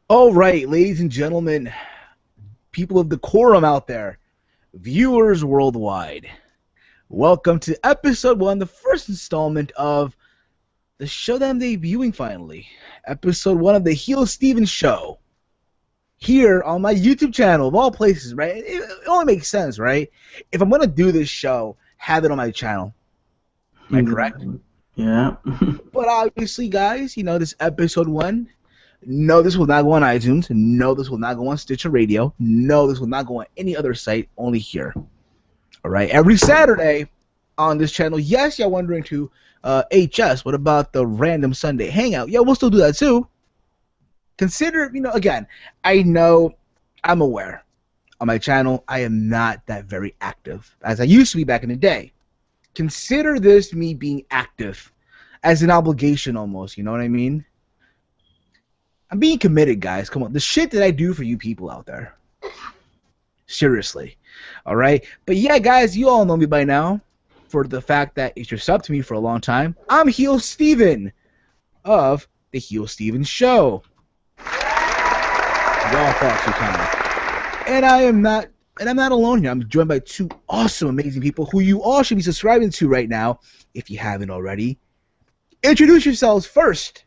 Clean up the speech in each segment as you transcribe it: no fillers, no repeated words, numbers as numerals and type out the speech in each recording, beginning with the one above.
All right, ladies and gentlemen, people of decorum out there, viewers worldwide, welcome to episode one, the first installment of the show that I'm debuting finally. Episode one of the Heelsteven show. Here on my YouTube channel, of all places, right? It only makes sense, right? If I'm going to do this show, have it on my channel. Am I correct? Exactly. Yeah. But obviously, guys, this episode one. No, this will not go on iTunes. No, this will not go on Stitcher Radio. No, this will not go on any other site. Only here. All right. Every Saturday on this channel. Yes, y'all wondering to HS. What about the Random Sunday Hangout? Yeah, we'll still do that too. Consider, again, I know, I'm aware on my channel I am not that very active as I used to be back in the day. Consider this me being active as an obligation almost. You know what I mean? I'm being committed, guys. Come on. The shit that I do for you people out there. Seriously. All right? But yeah, guys, you all know me by now for the fact that if you're sub to me for a long time, I'm Heelsteven of the Heelsteven Show. Y'all thought too kind. And I'm not alone here. I'm joined by two awesome, amazing people who you all should be subscribing to right now if you haven't already. Introduce yourselves first.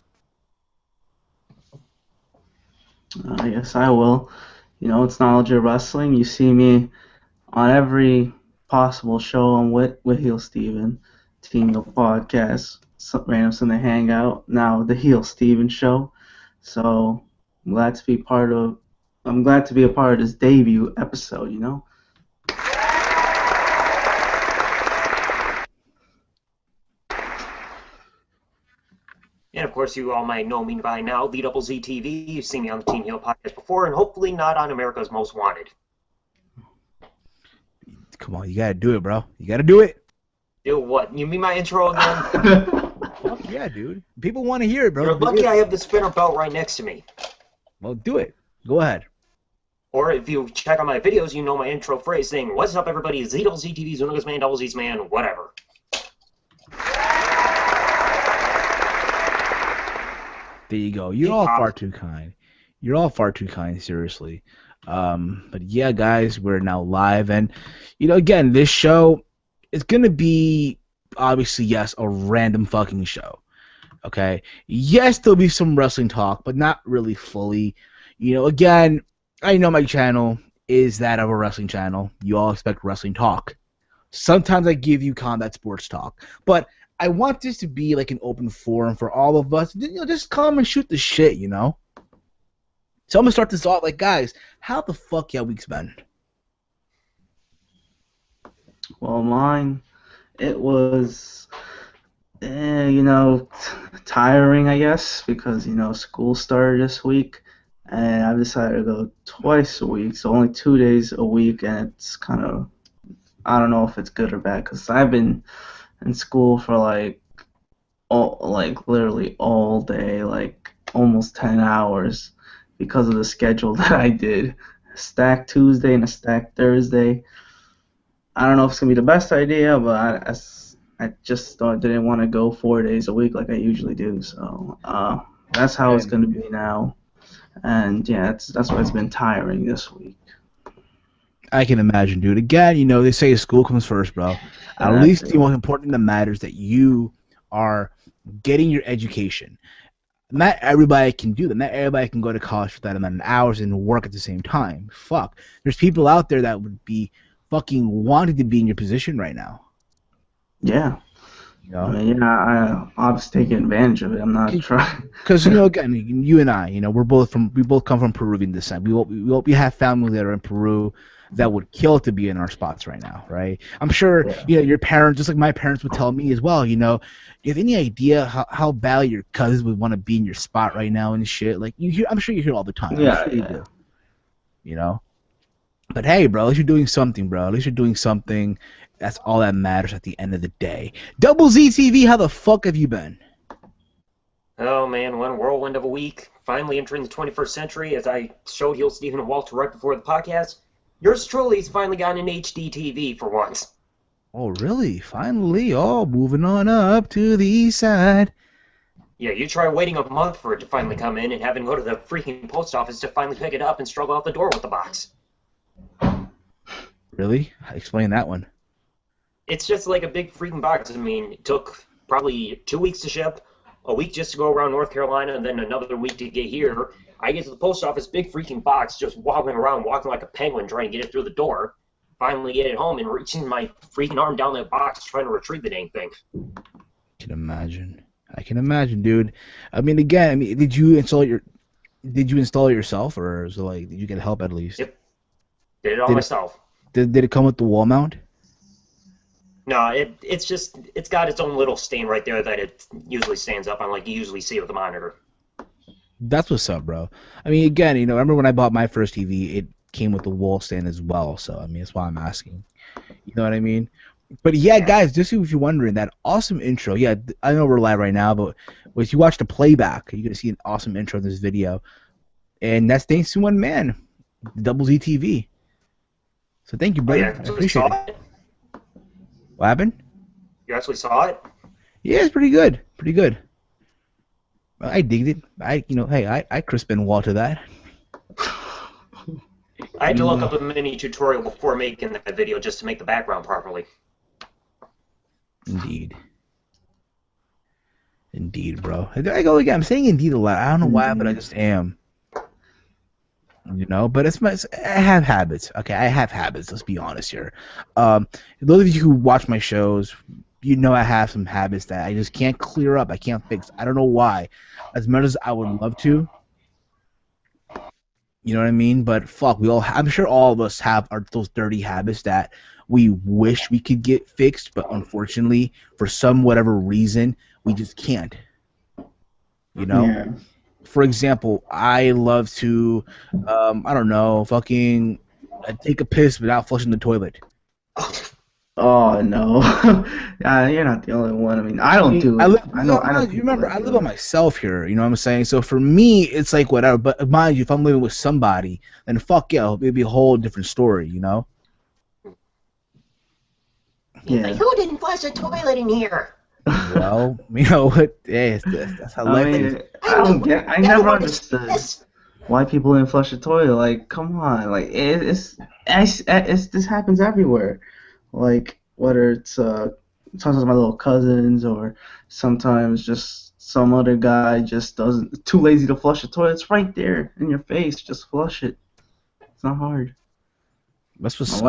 Yes, I will. It's Knowledge of Wrestling. You see me on every possible show on with Heelsteven, Team the Podcast, Random Sunday Hangout, now the Heelsteven Show. So I'm glad to be a part of this debut episode. And of course, you all might know me by now, the Double Z TV. You've seen me on the Team Heel podcast before, and hopefully not on America's Most Wanted. Come on, you gotta do it, bro. You gotta do it. Do what? You mean my intro again? Fuck yeah, dude. People want to hear it, bro. You're lucky I have the spinner belt right next to me. Well, do it. Go ahead. Or if you check out my videos, you know my intro phrase saying, "What's up, everybody? Z Double Z TV's Uno's man, Double Z's man, whatever." There you go. You're all far too kind. You're all far too kind, seriously. But yeah, guys, we're now live. And, again, this show is going to be, obviously, yes, a random fucking show. Okay? Yes, there'll be some wrestling talk, but not really fully. Again, I know my channel is that of a wrestling channel. You all expect wrestling talk. Sometimes I give you combat sports talk. But I want this to be like an open forum for all of us. Just come and shoot the shit, So I'm gonna start this off like, guys, how the fuck y'all weeks been? Well, mine, it was, tiring, I guess, because, school started this week, and I've decided to go twice a week, so only 2 days a week, and it's kind of, I don't know if it's good or bad, because I've been in school for, literally all day, almost 10 hours, because of the schedule that I did. A stacked Tuesday and a stacked Thursday. I don't know if it's going to be the best idea, but I just didn't want to go 4 days a week like I usually do. So that's how it's going to be now. And yeah, that's why it's been tiring this week. I can imagine, dude. Again, they say school comes first, bro. At least the most important that matters that you are getting your education. Not everybody can do that. Not everybody can go to college for that amount of hours and work at the same time. Fuck. There's people out there that would be fucking wanting to be in your position right now. Yeah. I mean, I obviously taking advantage of it. I'm not trying. Because again, you and I, we both come from Peruvian descent. We have family that are in Peru that would kill to be in our spots right now, right? I'm sure, your parents, just like my parents would tell me as well, do you have any idea how badly your cousins would want to be in your spot right now and shit? Like, I'm sure you hear all the time. Yeah, I'm sure you do. But hey, bro, at least you're doing something, bro. At least you're doing something. That's all that matters at the end of the day. Double Z TV, how the fuck have you been? Oh man, one whirlwind of a week. Finally entering the 21st century, as I showed Heelsteven and Walter right before the podcast. Yours truly's finally got an HD TV for once. Oh, really? Finally? Oh, moving on up to the east side. Yeah, you try waiting a month for it to finally come in and having to go to the freaking post office to finally pick it up and struggle out the door with the box. Really? Explain that one. It's just like a big freaking box. I mean, it took probably 2 weeks to ship, a week just to go around North Carolina, and then another week to get here. I get to the post office, big freaking box, just wobbling around, walking like a penguin, trying to get it through the door. Finally get it home and reaching my freaking arm down that box, trying to retrieve the dang thing. I can imagine, dude. I mean, again, did you install it yourself, or is it like did you get help at least? Yep, did it all Did it, myself. did it come with the wall mount? No, it's got its own little stand right there that it usually stands up on, like you usually see with the monitor. That's what's up, bro. I mean, again, remember when I bought my first TV, it came with the wall stand as well. So I mean, that's why I'm asking. You know what I mean? But yeah, guys, just if you're wondering, that awesome intro. Yeah, I know we're live right now, but if you watch the playback, you're gonna see an awesome intro in this video, and that's thanks to one man, Double Z TV. So thank you, Oh, brother. you I actually appreciate saw it. it? What happened? You actually saw it? Yeah, it's pretty good. Pretty good. I digged it. I crisp and wall to that. I had to look up a mini tutorial before making that video just to make the background properly. Indeed, bro. I go again. I'm saying indeed a lot. I don't know why, but I just am. But I have habits. Okay, I have habits. Let's be honest here. Those of you who watch my shows, I have some habits that I just can't clear up. I can't fix. I don't know why. As much as I would love to, you know what I mean? But fuck, I'm sure all of us have those dirty habits that we wish we could get fixed, but unfortunately, for some whatever reason, we just can't. Yeah. For example, I love to, I don't know, fucking take a piss without flushing the toilet. Oh no, you're not the only one. I mean, I don't do it. I know You people remember, that I do live by it. myself here. You know what I'm saying? So for me, it's like whatever. But mind you, if I'm living with somebody, then fuck yeah, it'd be a whole different story. Yeah. Like, who didn't flush the toilet in here? Well, you know what? Hey, that's how life is. I never understood why people didn't flush the toilet. Like, come on, like this happens everywhere. Like, whether it's sometimes my little cousins or sometimes just some other guy just doesn't too lazy to flush the toilet. It's right there in your face. Just flush it. It's not hard. That's what's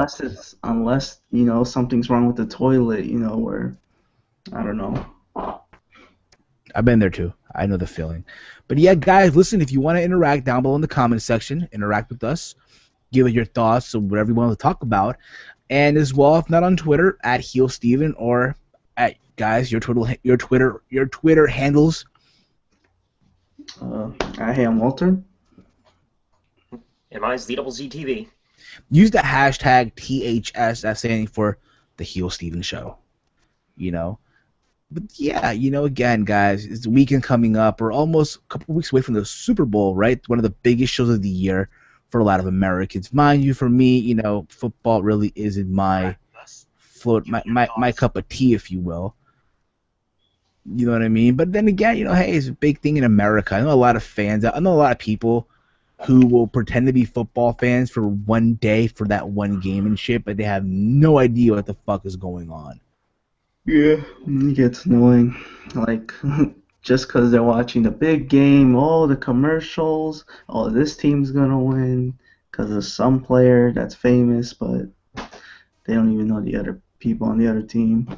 Unless something's wrong with the toilet. Where I don't know. I've been there too. I know the feeling. But yeah, guys, listen, if you want to interact down below in the comment section, interact with us, give us your thoughts on whatever you want to talk about. And as well, if not on Twitter, at Heelsteven, or at guys, your Twitter handles. I am Walter. And mine's ZZTV. Use the hashtag THS, that's standing for the Heelsteven Show. But yeah, again, guys, it's the weekend coming up. We're almost a couple weeks away from the Super Bowl, right? One of the biggest shows of the year for a lot of Americans. Mind you, for me, football really isn't my cup of tea, if you will. You know what I mean? But then again, hey, it's a big thing in America. I know a lot of fans. I know a lot of people who will pretend to be football fans for one day for that one game and shit, but they have no idea what the fuck is going on. Yeah, it gets annoying. Like, just because they're watching the big game, the commercials, this team's gonna win because of some player that's famous, but they don't even know the other people on the other team.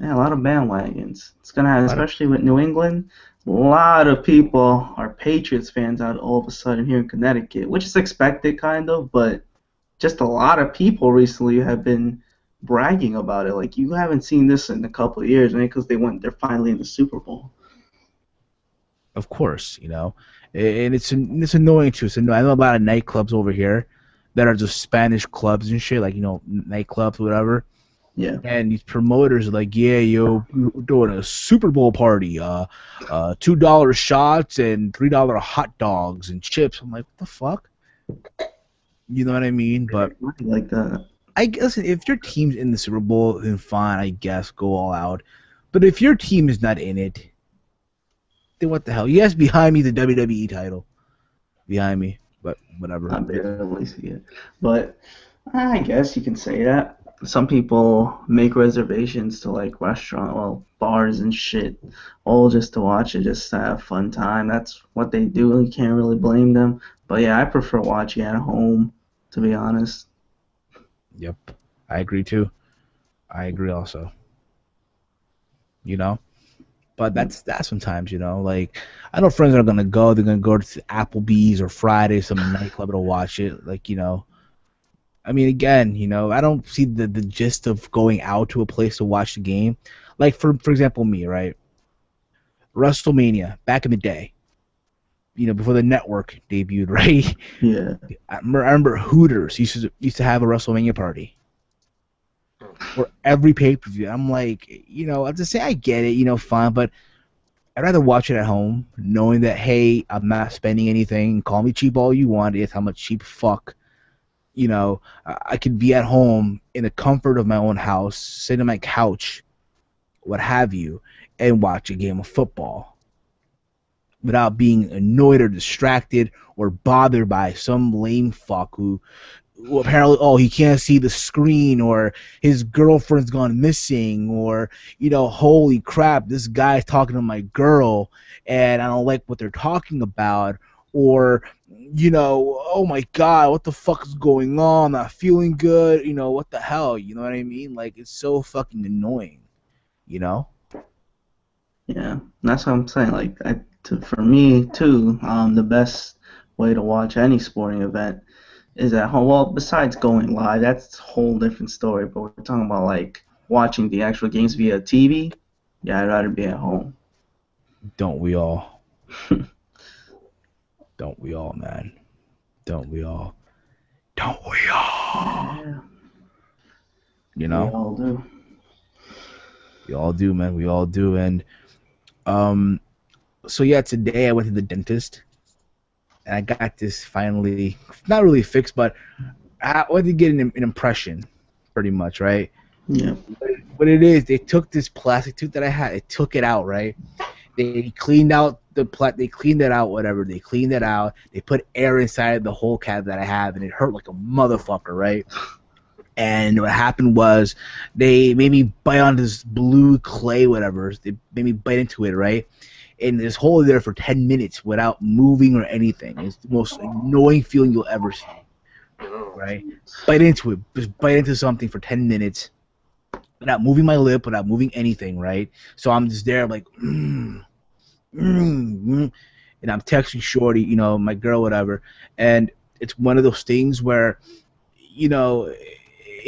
Yeah, a lot of bandwagons. It's gonna happen, especially with New England. A lot of people are Patriots fans out all of a sudden here in Connecticut, which is expected, kind of, but just a lot of people recently have been bragging about it. Like, you haven't seen this in a couple of years, right? Because they're finally in the Super Bowl. Of course, and it's annoying too. So I know a lot of nightclubs over here that are just Spanish clubs and shit, like nightclubs, whatever. Yeah. And these promoters are like, yeah, yo, we're doing a Super Bowl party, $2 shots and $3 hot dogs and chips. I'm like, what the fuck? You know what I mean? But like that. listen, if your team's in the Super Bowl, then fine, I guess, go all out. But if your team is not in it, Then what the hell? Yes, behind me the WWE title. Behind me. But whatever. I barely see it. But I guess you can say that. Some people make reservations to like bars and shit, all just to watch it, just to have fun time. That's what they do. You can't really blame them. But yeah, I prefer watching at home, to be honest. Yep. I agree too. I agree also. You know? But that's sometimes, like I know friends are gonna go, they're gonna go to Applebee's or Friday, some nightclub to watch it. Like, I mean, again, I don't see the gist of going out to a place to watch the game. Like for example, me, right? WrestleMania back in the day, before the network debuted, right? Yeah. I remember Hooters used to have a WrestleMania party for every pay-per-view. I'm like, I'll just say I get it, fine, but I'd rather watch it at home, knowing that, hey, I'm not spending anything. Call me cheap all you want. It's I'm a cheap fuck. I could be at home in the comfort of my own house, sit on my couch, what have you, and watch a game of football without being annoyed or distracted or bothered by some lame fuck who apparently, he can't see the screen, or his girlfriend's gone missing, or holy crap, this guy's talking to my girl and I don't like what they're talking about, or oh my god, what the fuck is going on, not feeling good, what the hell, you know what I mean? Like, it's so fucking annoying. Yeah, that's what I'm saying. Like, for me too, the best way to watch any sporting event is at home. Well, besides going live, that's a whole different story. But we're talking about like watching the actual games via TV. Yeah, I'd rather be at home. Don't we all? Don't we all, man? Don't we all? Don't we all? Yeah. We all do. We all do, man. We all do. And so yeah, today I went to the dentist and I got this finally, not really fixed, but I wanted to get an impression, pretty much, right? Yeah. What it is, they took this plastic tooth that I had, they took it out, right? They cleaned out they cleaned it out, whatever. They cleaned it out. They put air inside the whole cavity that I have, and it hurt like a motherfucker, right? And what happened was they made me bite on this blue clay, whatever. They made me bite into it, right? And just hold it there for 10 minutes without moving or anything. It's the most annoying feeling you'll ever see, right? Bite into it. Just bite into something for 10 minutes without moving my lip, without moving anything, right? So I'm just there like, and I'm texting Shorty, my girl, whatever. And it's one of those things where, in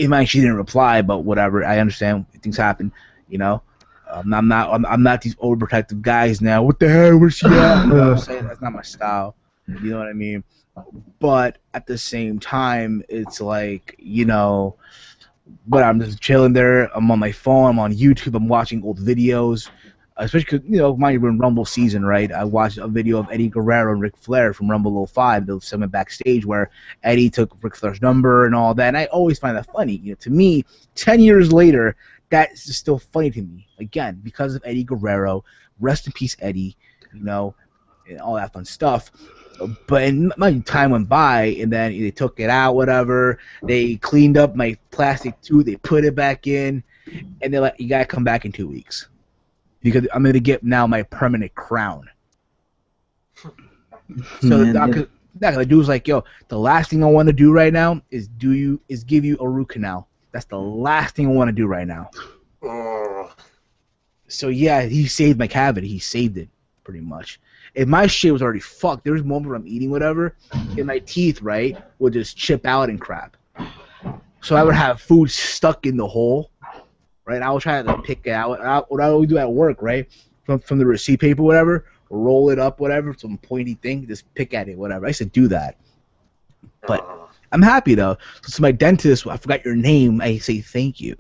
mind she didn't reply, but whatever. I understand things happen, I'm not these overprotective guys now. What the hell? Where's she at? You know what I'm saying? That's not my style. You know what I mean? But at the same time, it's like, but I'm just chilling there. I'm on my phone. I'm on YouTube. I'm watching old videos. Especially because, mind you, we're in Rumble season, right? I watched a video of Eddie Guerrero and Ric Flair from Rumble 05, the segment backstage where Eddie took Ric Flair's number and all that. And I always find that funny. To me, 10 years later, that's still funny to me. Again, because of Eddie Guerrero. Rest in peace, Eddie. And all that fun stuff. But my time went by, and then they took it out, whatever. They cleaned up my plastic tooth. They put it back in, and they're like, you got to come back in 2 weeks. Because I'm going to get now my permanent crown. So the dude was like, yo, the last thing I want to do right now is give you a root canal. That's the last thing I want to do right now. So yeah, he saved my cavity. He saved it, pretty much. If my shit was already fucked, there was moments where I'm eating whatever, and my teeth, right, would just chip out and crap. So I would have food stuck in the hole, right? I would try to pick it out. What I would do at work, right, from the receipt paper, whatever, roll it up, whatever, some pointy thing, just pick at it, whatever. I used to do that. But I'm happy, though. So to my dentist, I forgot your name, I say thank you.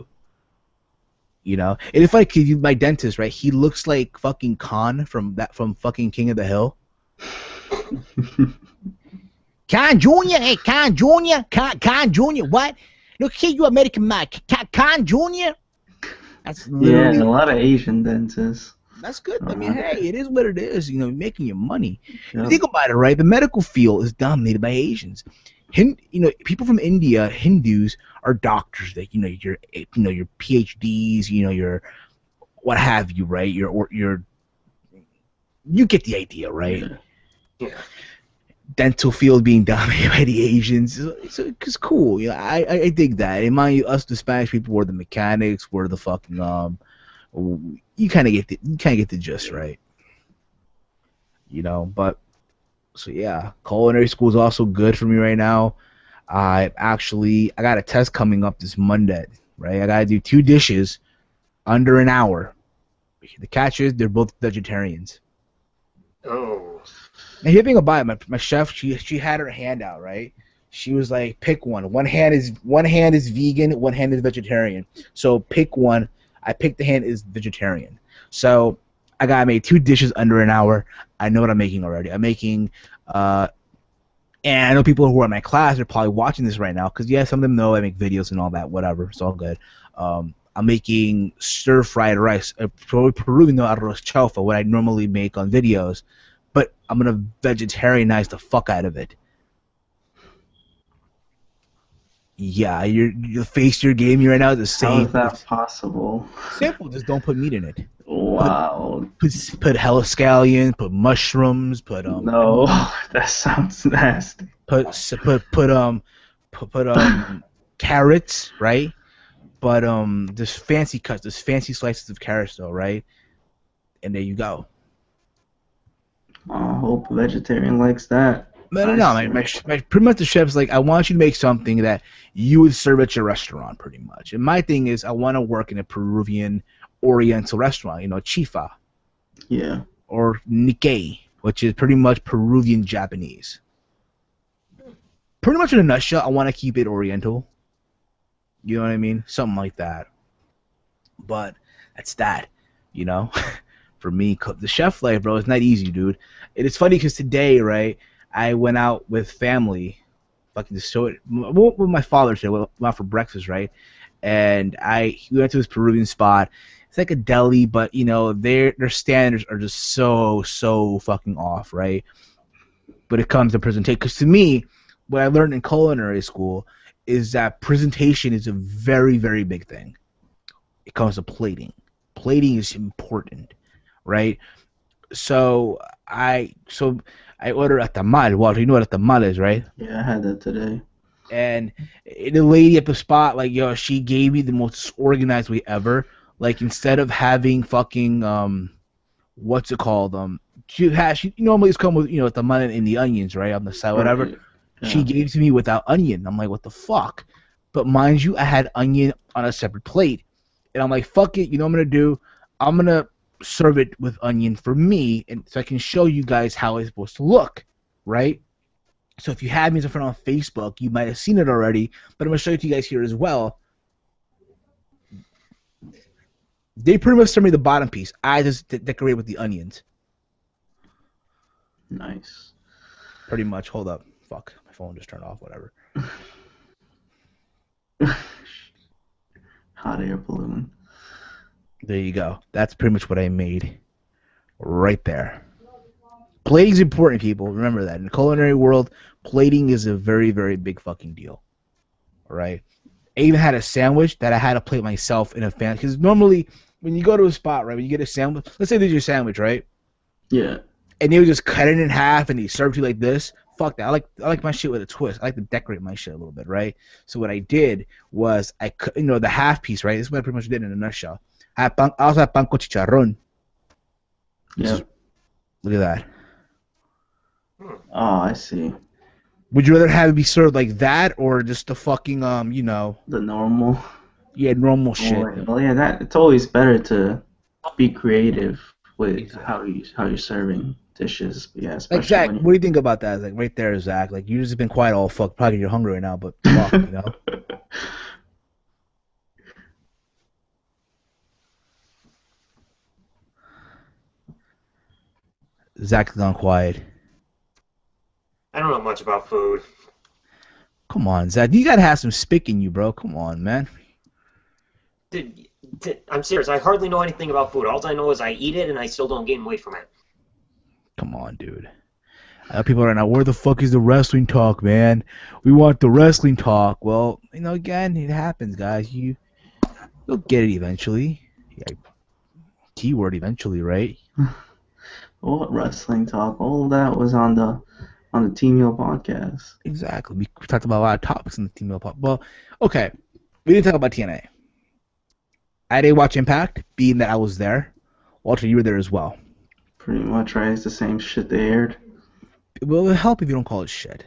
And if I could use my dentist, right, he looks like fucking Khan from fucking King of the Hill. Khan Jr., hey, Khan Jr., Khan Jr., what? Look here, you American Mike. Khan Jr.? That's literally... Yeah, a lot of Asian dentists. That's good. I mean, hey, it is what it is. You know, making your money. Yep. Think about it, right? The medical field is dominated by Asians. People from India, Hindus, are doctors. That your PhDs, your what have you, right? You get the idea, right? Yeah. Dental field being dominated by the Asians. It's cool. You know, I dig that. And mind you, us the Spanish people were the mechanics, were the fucking you kind of get the gist, right? You know, but so yeah, culinary school is also good for me right now. I got a test coming up this Monday, right? I gotta do 2 dishes under an hour. The catch is they're both vegetarians. Oh. And here thing about it, my chef, she had her hand out, right? She was like, pick one. One hand is vegan, one hand is vegetarian. So pick one. I picked the hand is vegetarian. So I gotta make 2 dishes under an hour. I know what I'm making already. I'm making and I know people who are in my class are probably watching this right now because, yeah, some of them know I make videos and all that, whatever. It's all good. I'm making stir-fried rice, Peruvian arroz chaufa, what I normally make on videos, but I'm going to vegetarianize the fuck out of it. Yeah, your face you're giving me right now is the How same. is that possible? Simple, just don't put meat in it. Wow. Put scallion, put mushrooms, put No, that sounds nasty. put carrots, right? But there's fancy cuts, there's fancy slices of carrots though, right? And there you go. I hope a vegetarian likes that. No. Pretty much the chef's like, I want you to make something that you would serve at your restaurant, pretty much. And my thing is, I want to work in a Peruvian Oriental restaurant, chifa. Yeah. Or Nikkei, which is pretty much Peruvian Japanese. Pretty much in a nutshell, I want to keep it Oriental. You know what I mean? Something like that. But that's that, For me, the chef life, bro, it's not easy, dude. It's funny because today, right, I went out with family, fucking just show it. With my father today, went out for breakfast, right? And we went to this Peruvian spot. It's like a deli, but their standards are just so fucking off, right? But it comes to presentation, because to me, what I learned in culinary school is that presentation is a very, very big thing. It comes to plating. Plating is important, right? So I ordered a tamal. Walter, you know what a tamal is, right? Yeah, I had that today. And the lady at the spot, like, she gave me the most organized way ever. Like, instead of having fucking what's it called? She normally it's come with tamal and the onions, right, on the side, whatever. Right. Yeah. She gave it to me without onion. I'm like, what the fuck? But mind you, I had onion on a separate plate. And I'm like, fuck it, you know what I'm going to do? I'm going to serve it with onion for me, and so I can show you guys how it's supposed to look, right? So if you had me as a friend on Facebook, you might have seen it already, but I'm going to show it to you guys here as well. They pretty much serve me the bottom piece. I just decorate with the onions. Nice. Pretty much. Hold up. Fuck. My phone just turned off. Whatever. Hot air balloon. There you go. That's pretty much what I made. Right there. Plating's important, people. Remember that. In the culinary world, plating is a very, very big fucking deal. Alright? I even had a sandwich that I had to plate myself in a fan. Because normally, when you go to a spot, right, when you get a sandwich, let's say there's your sandwich, right? Yeah. And they would just cut it in half and they serve it you like this. Fuck that. I like my shit with a twist. I like to decorate my shit a little bit, right? So what I did was I cut, the half piece, right? This is what I pretty much did in a nutshell. I also had pan con chicharrón. Yeah. Look at that. Oh, I see. Would you rather have it be served like that or just the fucking The normal. Yeah, normal shit. Well, yeah, it's always better to be creative with how you're serving dishes. But yeah, especially Zach, what do you think about that? Like right there, Zach. Like you just been quiet all fuck. Probably you're hungry right now, but fuck, Zach's gone quiet. I don't know much about food. Come on, Zach. You gotta have some spick in you, bro. Come on, man. Dude, I'm serious. I hardly know anything about food. All I know is I eat it, and I still don't gain weight from it. Come on, dude. People are now, where the fuck is the wrestling talk, man? We want the wrestling talk. Well, again, it happens, guys. You'll get it eventually. Yeah, keyword eventually, right? What wrestling talk? All of that was on the Team Hill podcast. Exactly. We talked about a lot of topics in the Team Pop. Well, okay. We didn't talk about TNA. I didn't watch Impact, being that I was there. Walter, you were there as well. Pretty much, right? It's the same shit they aired. Well, it'll help if you don't call it shit.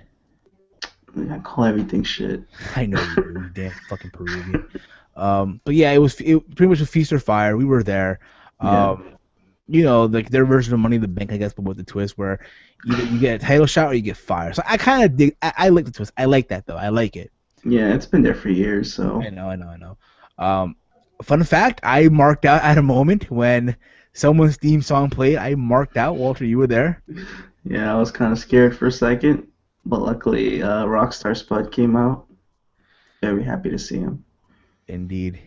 I call everything shit. I know you do, you damn fucking Peruvian. But yeah, it pretty much a feast or fire. We were there. Like their version of Money in the Bank, I guess, but with the twist where either you get a title shot or you get fired. So I kind of dig. I like the twist. I like that though. I like it. Yeah, it's been there for years. So I know. Fun fact: I marked out at a moment when someone's theme song played. I marked out. Walter, you were there. Yeah, I was kind of scared for a second, but luckily, Rockstar Spud came out. Very happy to see him. Indeed.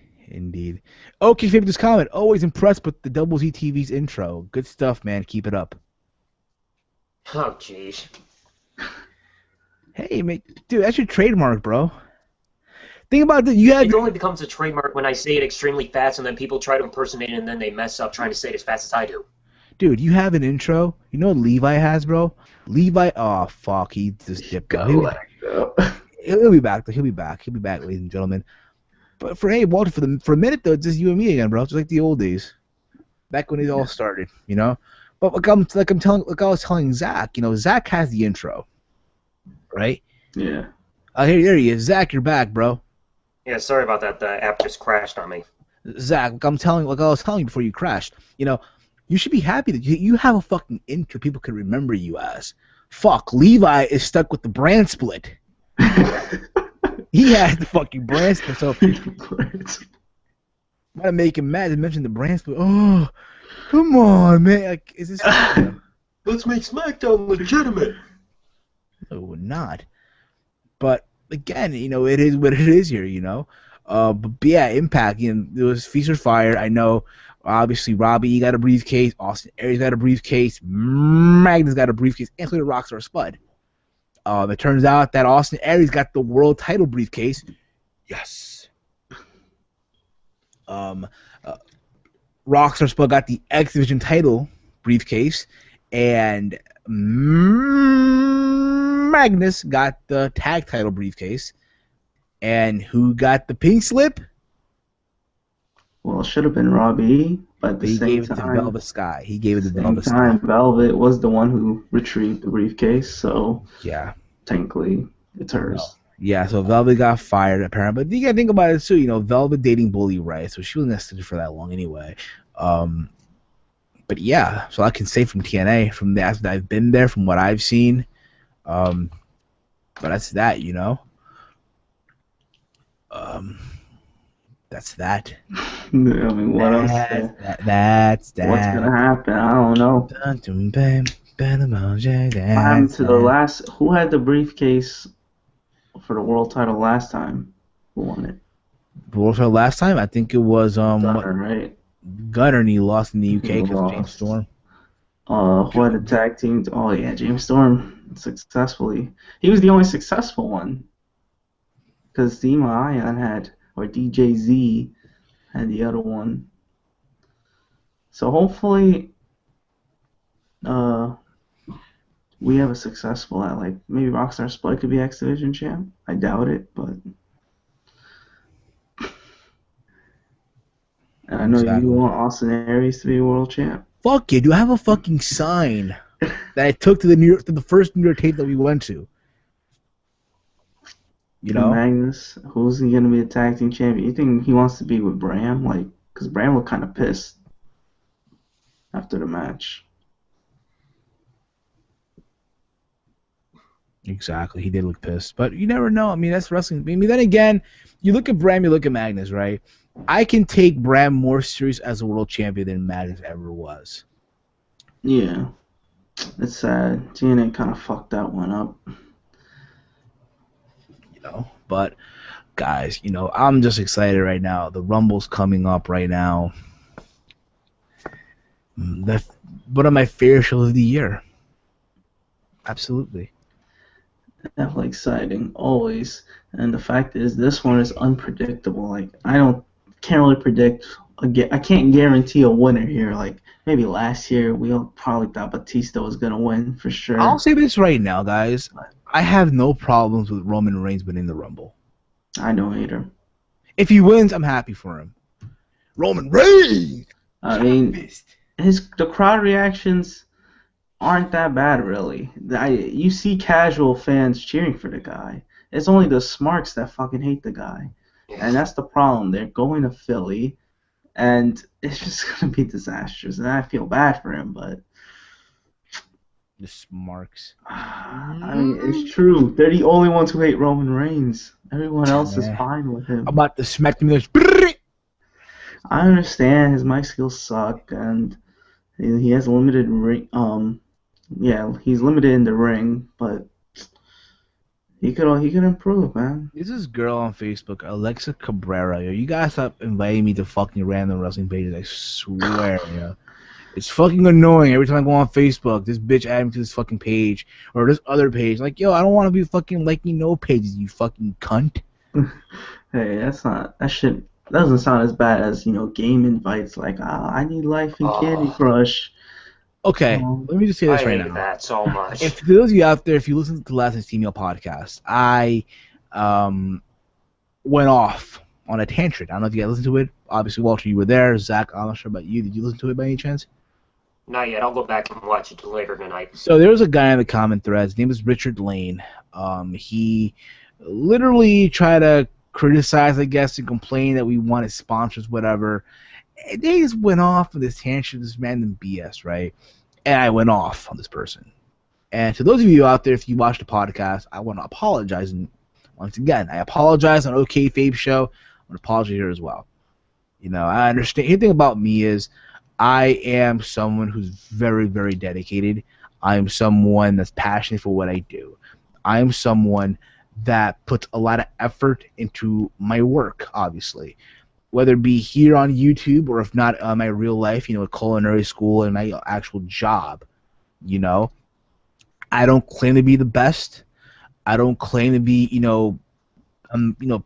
Okay, favorite this comment. Always impressed with the Double Z TV's intro. Good stuff, man. Keep it up. Oh, jeez. Hey, mate, dude, that's your trademark, bro. Think about that. You have. It only becomes a trademark when I say it extremely fast, and then people try to impersonate it, and then they mess up trying to say it as fast as I do. Dude, you have an intro. You know what Levi has, bro? Levi. Oh fuck, he just dipped out. He'll be back. He'll be back, ladies and gentlemen. But Walter, for a minute though, it's just you and me again, bro. Just like the old days, back when it all started, But like I was telling Zach, Zach has the intro, right? Yeah. Here he is, Zach. You're back, bro. Yeah, sorry about that. The app just crashed on me. Zach, like I was telling you before you crashed, you should be happy that you have a fucking intro people can remember you as. Fuck, Levi is stuck with the brand split. He has the fucking brand split, so might make him mad to mention the brand split. Oh, come on, man! Like, is this? Let's make SmackDown legitimate. No, we're not. But again, it is what it is here, But yeah, Impact. There was Feast or Fire. I know. Obviously, Robbie got a briefcase. Austin Aries got a briefcase. Magnus got a briefcase, and so did Rockstar Spud. It turns out that Austin Aries got the world title briefcase. Yes. Rockstar Spud got the X Division title briefcase, and Magnus got the tag title briefcase. And who got the pink slip? Well, it should have been Robbie, but at the He same gave it to time, Velvet Sky. He gave it to same Velvet time, Sky. Velvet was the one who retrieved the briefcase, so Yeah. technically it's hers. Yeah, so Velvet got fired apparently. But you gotta think about it too, Velvet dating Bully Ray, so she wasn't necessarily for that long anyway. But yeah, so I can say from TNA, from that I've been there, from what I've seen. But that's that, that's that. I mean, what else? That's that. What's gonna happen? I don't know. What happened to the last? Who had the briefcase for the world title last time? Who won it? World title last time? I think it was Gunner, right? Gunner, and he lost in the UK because of James Storm. Who had the tag team? Oh yeah, James Storm successfully. He was the only successful one. Because Dima Ion or DJZ had the other one. So hopefully, we have a successful maybe Rockstar Spud could be X Division champ. I doubt it, but. And I know you want Austin Aries to be world champ. Fuck you! Do I have a fucking sign that I took to the first New York tape that we went to? Magnus, who's he gonna be a tag team champion? You think he wants to be with Bram? Because Bram looked kind of pissed after the match. Exactly, he did look pissed, but you never know. I mean, that's wrestling. I mean, then again, you look at Bram, you look at Magnus, right? I can take Bram more serious as a world champion than Magnus ever was. Yeah, it's sad. TNA kind of fucked that one up. But guys, I'm just excited right now. The Rumble's coming up right now. One of my favorite shows of the year. Absolutely. Definitely exciting, always. And the fact is, this one is unpredictable. Like can't really predict. I can't guarantee a winner here. Like maybe last year, we all probably thought Batista was gonna win for I'll sure. say this right now, guys. I have no problems with Roman Reigns winning the Rumble. I know either. If he wins, I'm happy for him. Roman Reigns. I mean, the crowd reactions aren't that bad, really. You see casual fans cheering for the guy. It's only the smarks that fucking hate the guy, and that's the problem. They're going to Philly, and it's just gonna be disastrous. And I feel bad for him, but The Smarks. I mean, it's true. They're the only ones who hate Roman Reigns. Everyone else is Yeah. fine with him. I'm about to smack him in I understand his mic skills suck, and he has limited ring. Yeah, he's limited in the ring, but he could improve, man. There's this girl on Facebook, Alexa Cabrera. Yo, you guys stop inviting me to fucking random wrestling pages. I swear, yo. It's fucking annoying every time I go on Facebook. This bitch added me to this fucking page or this other page. Like, yo, I don't want to be fucking liking no pages, you fucking cunt. Hey, that shit doesn't sound as bad as game invites. Like, I need Life and Candy Crush. Okay, let me just say this I right hate now. that so much. If for those of you out there, if you listen to the Last Night's Email podcast, I went off on a tangent. I don't know if you guys listened to it. Obviously, Walter, you were there. Zach, I'm not sure about you. Did you listen to it by any chance? Not yet. I'll go back and watch it later tonight. So there was a guy in the comment threads. His name was Richard Lane. He literally tried to criticize, I guess, and complain that we wanted sponsors, whatever. And they just went off on this tangent, this random BS, right? And I went off on this person. And to those of you out there, if you watch the podcast, I want to apologize. And once again, I apologize on OK Fabe Show. I'm going to apologize here as well. I understand. The thing about me is I am someone who's very, very dedicated. I am someone that's passionate for what I do. I am someone that puts a lot of effort into my work, obviously. Whether it be here on YouTube or if not my real life, at culinary school and my actual job, I don't claim to be the best. I don't claim to be,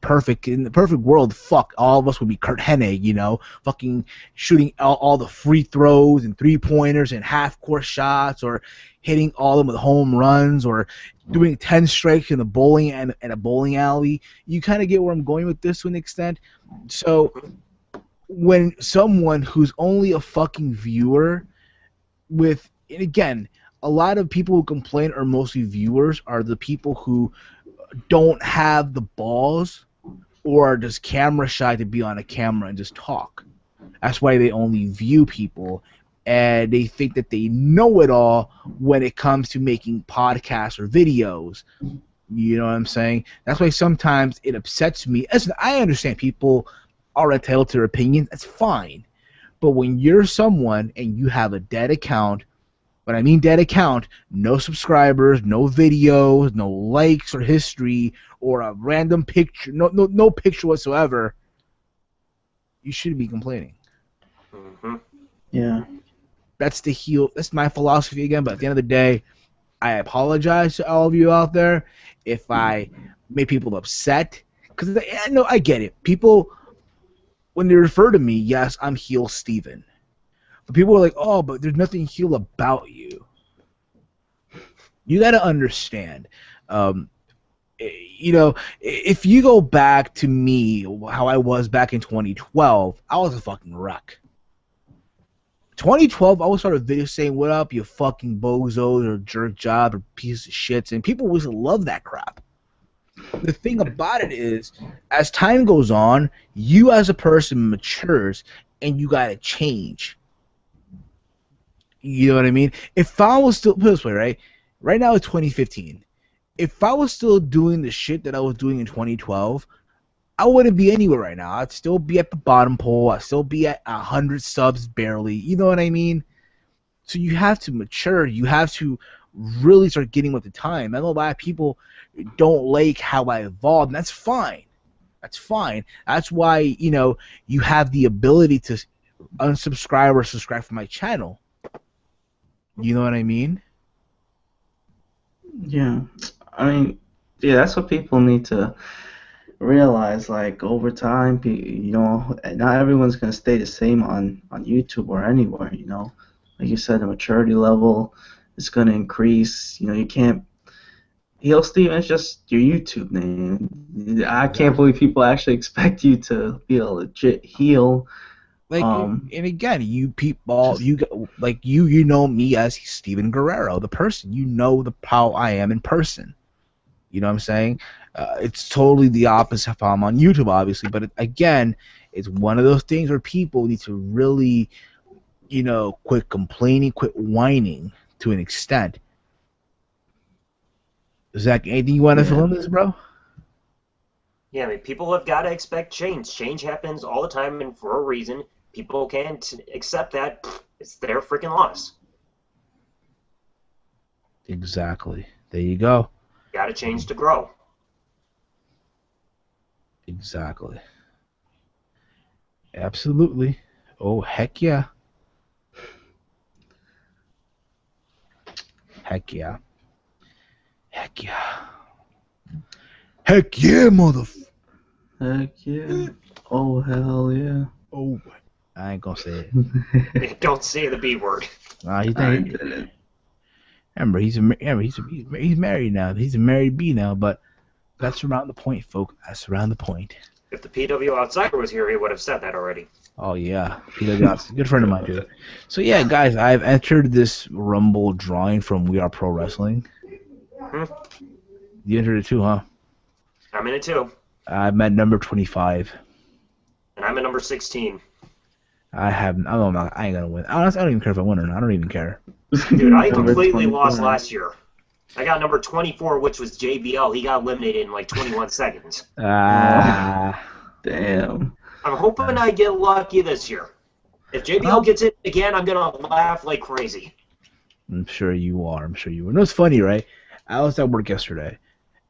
perfect. In the perfect world, fuck, all of us would be Kurt Hennig, fucking shooting all the free throws and three-pointers and half-court shots or hitting all of them with home runs or doing 10 strikes in the bowling and a bowling alley. You kind of get where I'm going with this to an extent. So when someone who's only a fucking viewer and again, a lot of people who complain are mostly viewers are the people who don't have the balls or are just camera shy to be on a camera and just talk. That's why they only view people, and they think that they know it all when it comes to making podcasts or videos. You know what I'm saying? That's why sometimes it upsets me. I understand people are entitled to their opinions. That's fine. But when you're someone and you have a dead account, when I mean dead account, no subscribers, no videos, no likes or history, or a random picture, no picture whatsoever, you shouldn't be complaining. Mm-hmm. Yeah. That's my philosophy again, but at the end of the day, I apologize to all of you out there if I made people upset. Because I get it. People, when they refer to me, yes, I'm Heelsteven. But people are like, oh, but there's nothing heel about you. You got to understand. If you go back to me, how I was back in 2012, I was a fucking wreck. 2012, I would start a video saying, what up, you fucking bozos or jerk job or piece of shits, and people always love that crap. The thing about it is, as time goes on, you as a person matures, and you gotta change. You know what I mean? If I was still, put it this way, right? Right now it's 2015. If I was still doing the shit that I was doing in 2012, I wouldn't be anywhere right now. I'd still be at the bottom pole. I'd still be at 100 subs barely. You know what I mean? So you have to mature. You have to really start getting with the time. I know a lot of people don't like how I evolved, and that's fine. That's fine. That's why, you have the ability to unsubscribe or subscribe from my channel. You know what I mean? Yeah. I mean, yeah, that's what people need to realize. Like over time, not everyone's gonna stay the same on YouTube or anywhere. Like you said, the maturity level is gonna increase. You can't. Heelsteven is just your YouTube name. I can't believe people actually expect you to be a legit heel. Like, and again, you people, you know me as Steven Guerrero, the person. You know how I am in person. You know what I'm saying? It's totally the opposite if I'm on YouTube, obviously. But again, it's one of those things where people need to really, quit complaining, quit whining to an extent. Zach, anything you want to fill in this, bro? Yeah, I mean, people have got to expect change. Change happens all the time and for a reason. People can't accept that. It's their freaking loss. Exactly. There you go. Got to change to grow. Exactly. Absolutely. Oh, heck yeah. Heck yeah. Heck yeah. Heck yeah, Heck yeah. Oh, hell yeah. Oh, I ain't gonna say it. Don't say the B word. He's not. Remember, he's married now. He's a married B now, but that's around the point, folks. That's around the point. If the PW Outsider was here, he would have said that already. Oh, yeah. PW, good friend of mine, too. So, yeah, guys, I've entered this Rumble drawing from We Are Pro Wrestling. You entered it, too, huh? I'm in it, too. I'm at number 25. And I'm at number 16. I ain't gonna win. Honestly, I don't even care if I win or not. I don't even care. Dude, I completely lost last year. I got number 24, which was JBL. He got eliminated in like 21 seconds. Damn. I'm hoping I get lucky this year. If JBL gets it again, I'm going to laugh like crazy. I'm sure you are. You know what's funny, right? I was at work yesterday,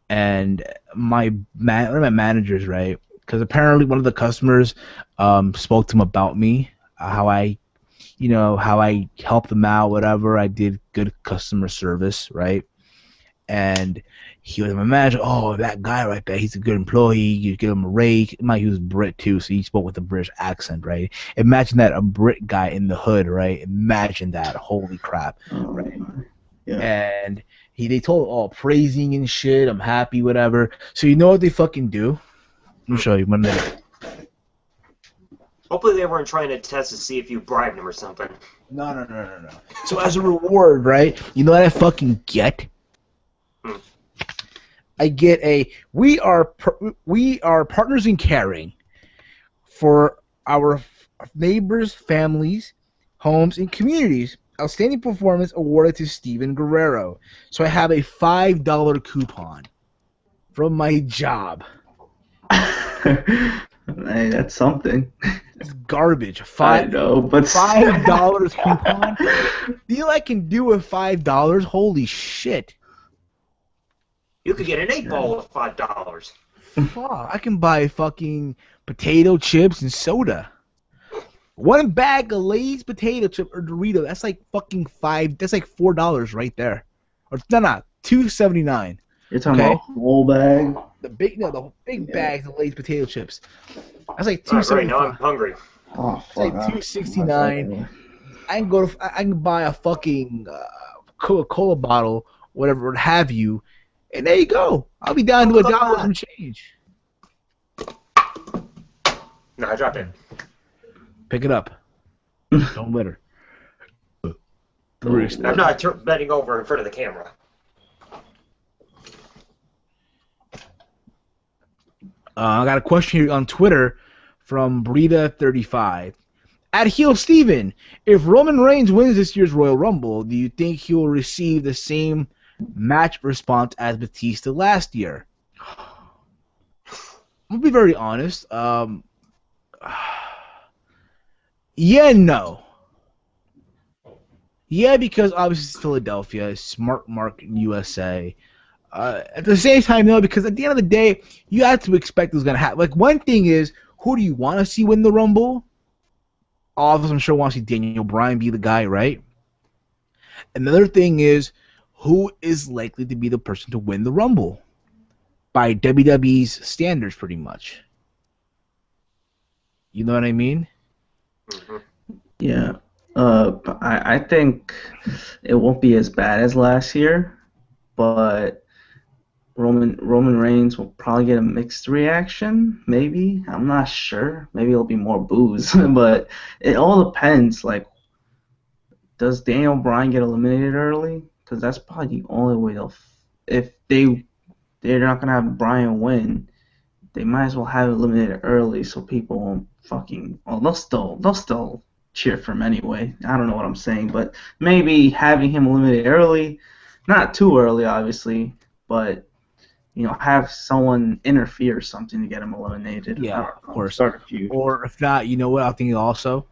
and one of my managers, right? Because apparently one of the customers spoke to him about me, how I helped them out, whatever. I did good customer service, right? And he was my manager. Oh, that guy right there, he's a good employee. You give him a raise. He was Brit too, so he spoke with a British accent, right? Imagine that, a Brit guy in the hood, right? Imagine that. Holy crap, right? Yeah. And they told praising and shit. I'm happy, whatever. So you know what they fucking do? Let me show you one minute. Hopefully they weren't trying to test to see if you bribed him or something. No. So as a reward, right? You know what I fucking get? I get a we are partners in caring for our neighbors, families, homes, and communities. Outstanding performance awarded to Steven Guerrero. So I have a $5 coupon from my job. Hey, that's something. It's garbage. I know, but $5 coupon. Deal I can do with $5. Holy shit! You could get an 8-ball with $5. Fuck, I can buy fucking potato chips and soda. One bag of Lay's potato chip or Dorito. That's like fucking $5. That's like $4 right there. Or no, $2.79. You're talking about a whole bag? The big bags of Lay's potato chips. That's like $2.79. $2.79. Right, now I'm hungry. Oh, it's like $2.69. I can buy a fucking Coca-Cola bottle, whatever, what have you, and there you go. I'll be down to $1 and change. No, I dropped it. Pick it up. Don't litter. I'm not bending over in front of the camera. I got a question here on Twitter from Brita35. At Heelsteven, if Roman Reigns wins this year's Royal Rumble, do you think he will receive the same match response as Batista last year? I'll be very honest. Yeah, no. Yeah, because obviously it's Philadelphia, it's Smart Mark in USA. At the same time, though, because at the end of the day, you have to expect what's gonna happen. Like one thing is, who do you want to see win the Rumble? All of us, I'm sure, want to see Daniel Bryan be the guy, right? Another thing is, who is likely to be the person to win the Rumble by WWE's standards, pretty much. You know what I mean? Mhm. Yeah. I think it won't be as bad as last year, but Roman Reigns will probably get a mixed reaction. Maybe, I'm not sure. Maybe it'll be more boos, but it all depends. Like, does Daniel Bryan get eliminated early? Because that's probably the only way they'll. If they're not gonna have Bryan win, they might as well have it eliminated early so people won't fucking. Well, they'll still cheer for him anyway. I don't know what I'm saying, but maybe having him eliminated early, not too early, obviously, but have someone interfere or something to get him eliminated. I Yeah, don't of know. course. Start a feud. Or if not, you know what? I think also.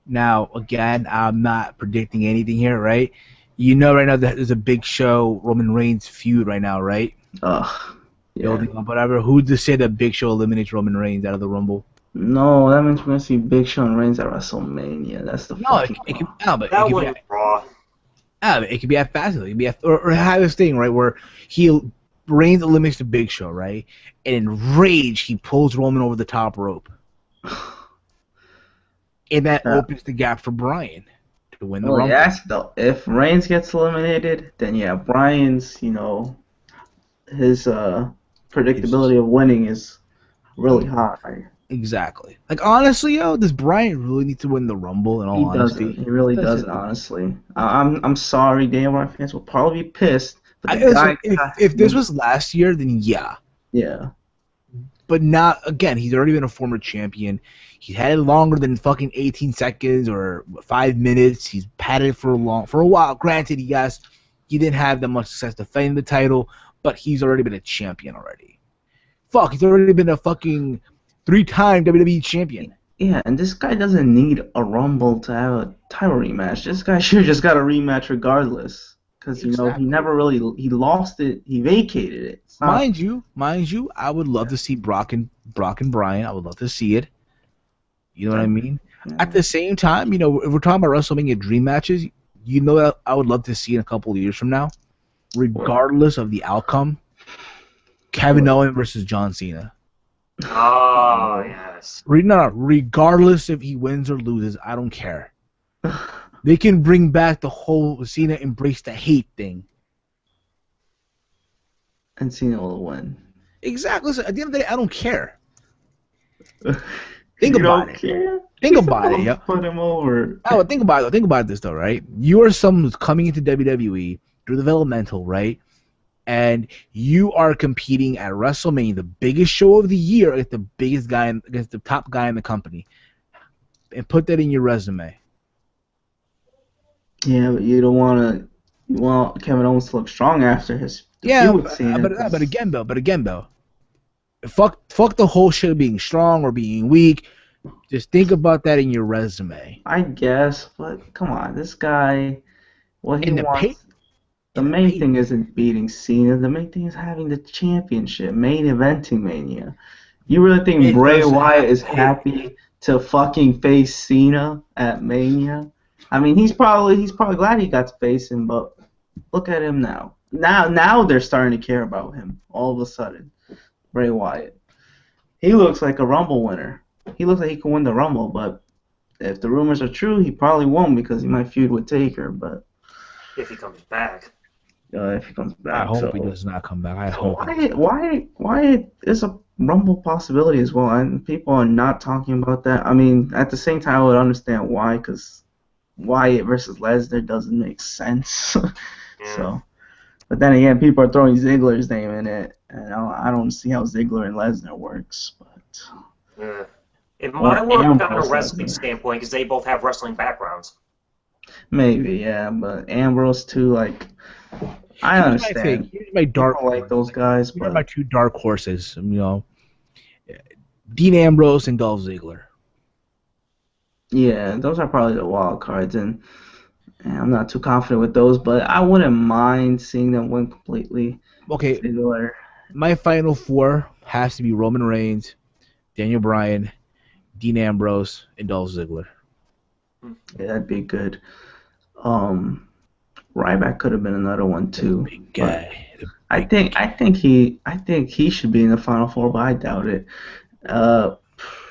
Now, again, I'm not predicting anything here, right? You know right now that there's a Big Show Roman Reigns feud right now, right? Ugh. Yeah. Building up, whatever. Who'd to say that Big Show eliminates Roman Reigns out of the Rumble? No, that means we're gonna see Big Show and Reigns at WrestleMania. That's the No, fucking. it could, no, but it That could be one Raw. it could be at Fastlane. It could be or have this thing right where Reigns eliminates the Big Show, right? And in rage, he pulls Roman over the top rope, and that Yeah. opens the gap for Bryan to win the Well, Rumble. yes, though. If Reigns gets eliminated, then yeah, Bryan's, his predictability of winning is really high. Exactly. Like honestly, does Bryan really need to win the Rumble? In all He honesty, doesn't. He really doesn't, honestly. I'm sorry, Daniel Bryan fans will probably be pissed, but the Listen, guy. if this was last year, then yeah. Yeah. But not again. He's already been a former champion. He's had it longer than fucking 18 seconds or 5 minutes. He's had it for a while. Granted, he didn't have that much success defending the title, but he's already been a champion already. Fuck, he's already been a fucking 3-time WWE champion. Yeah, and this guy doesn't need a Rumble to have a title rematch. This guy sure just got a rematch regardless. Because, Exactly. he never really, he lost it, he vacated it. It's not, Mind you, I would love to see Brock and Bryan. I would love to see it. You know what I mean? Yeah. At the same time, if we're talking about WrestleMania dream matches, what I would love to see in a couple of years from now, regardless of the outcome, Kevin Owens versus John Cena. Oh, yes. Regardless if he wins or loses, I don't care. They can bring back the whole Cena embrace the hate thing. And Cena will win. Exactly. Listen, at the end of the day, I don't care. Think You about don't it. care? Think about it, yeah. Put him over. Oh, think about it. Think about this though, right? You are someone who's coming into WWE through developmental, right? And you are competing at WrestleMania, the biggest show of the year, against the biggest guy, against the top guy in the company, and put that in your resume. Yeah, but you don't want to. You want Kevin Owens to look strong after his feud with Cena. But again though, fuck the whole shit of being strong or being weak. Just think about that in your resume. I guess, but come on, this guy, what he In the wants. The main thing isn't beating Cena. The main thing is having the championship, main eventing Mania. You really think Bray Wyatt is happy to fucking face Cena at Mania? I mean, he's probably glad he got to face him, but look at him now. Now they're starting to care about him. All of a sudden, Bray Wyatt. He looks like a Rumble winner. He looks like he could win the Rumble, but if the rumors are true, he probably won't because he might feud with Taker. But If he comes back. if he comes back, I hope he does not come back. I hope. Why is a Rumble possibility as well, and people are not talking about that. I mean, at the same time, I would understand why, because Wyatt versus Lesnar doesn't make sense. So, but then again, people are throwing Ziggler's name in it, and I don't see how Ziggler and Lesnar works. But it might work on a Ambrose wrestling Lesnar. standpoint because they both have wrestling backgrounds. Maybe, yeah, but Ambrose too, like, I understand. Here's my dark. People like those guys, Here are but my 2 dark horses. Dean Ambrose and Dolph Ziggler. yeah, those are probably the wild cards, and And I'm not too confident with those, but I wouldn't mind seeing them win completely. Okay, Ziggler. my final four has to be Roman Reigns, Daniel Bryan, Dean Ambrose, and Dolph Ziggler. Yeah, that'd be good. Ryback could have been another one too. Big guy. I think he should be in the final four, but I doubt it.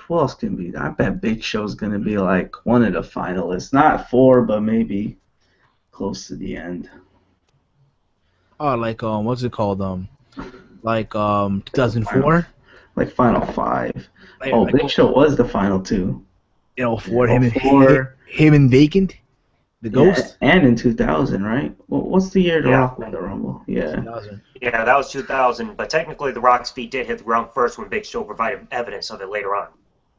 Who else can be? I bet Big Show's gonna be like one of the finalists, not four, but maybe close to the end. Oh, like what's it called? Like 2004. Like final five. Like, Oh, like, Big Show was the final two. you know, for Yeah, him and 04. him and Vacant, the Yeah, Ghost. and in 2000, right? What's the year The Yeah. Rock won the Rumble? Yeah. 2000. Yeah, that was 2000, but technically The Rock's feet did hit the ground first when Big Show provided evidence of it later on.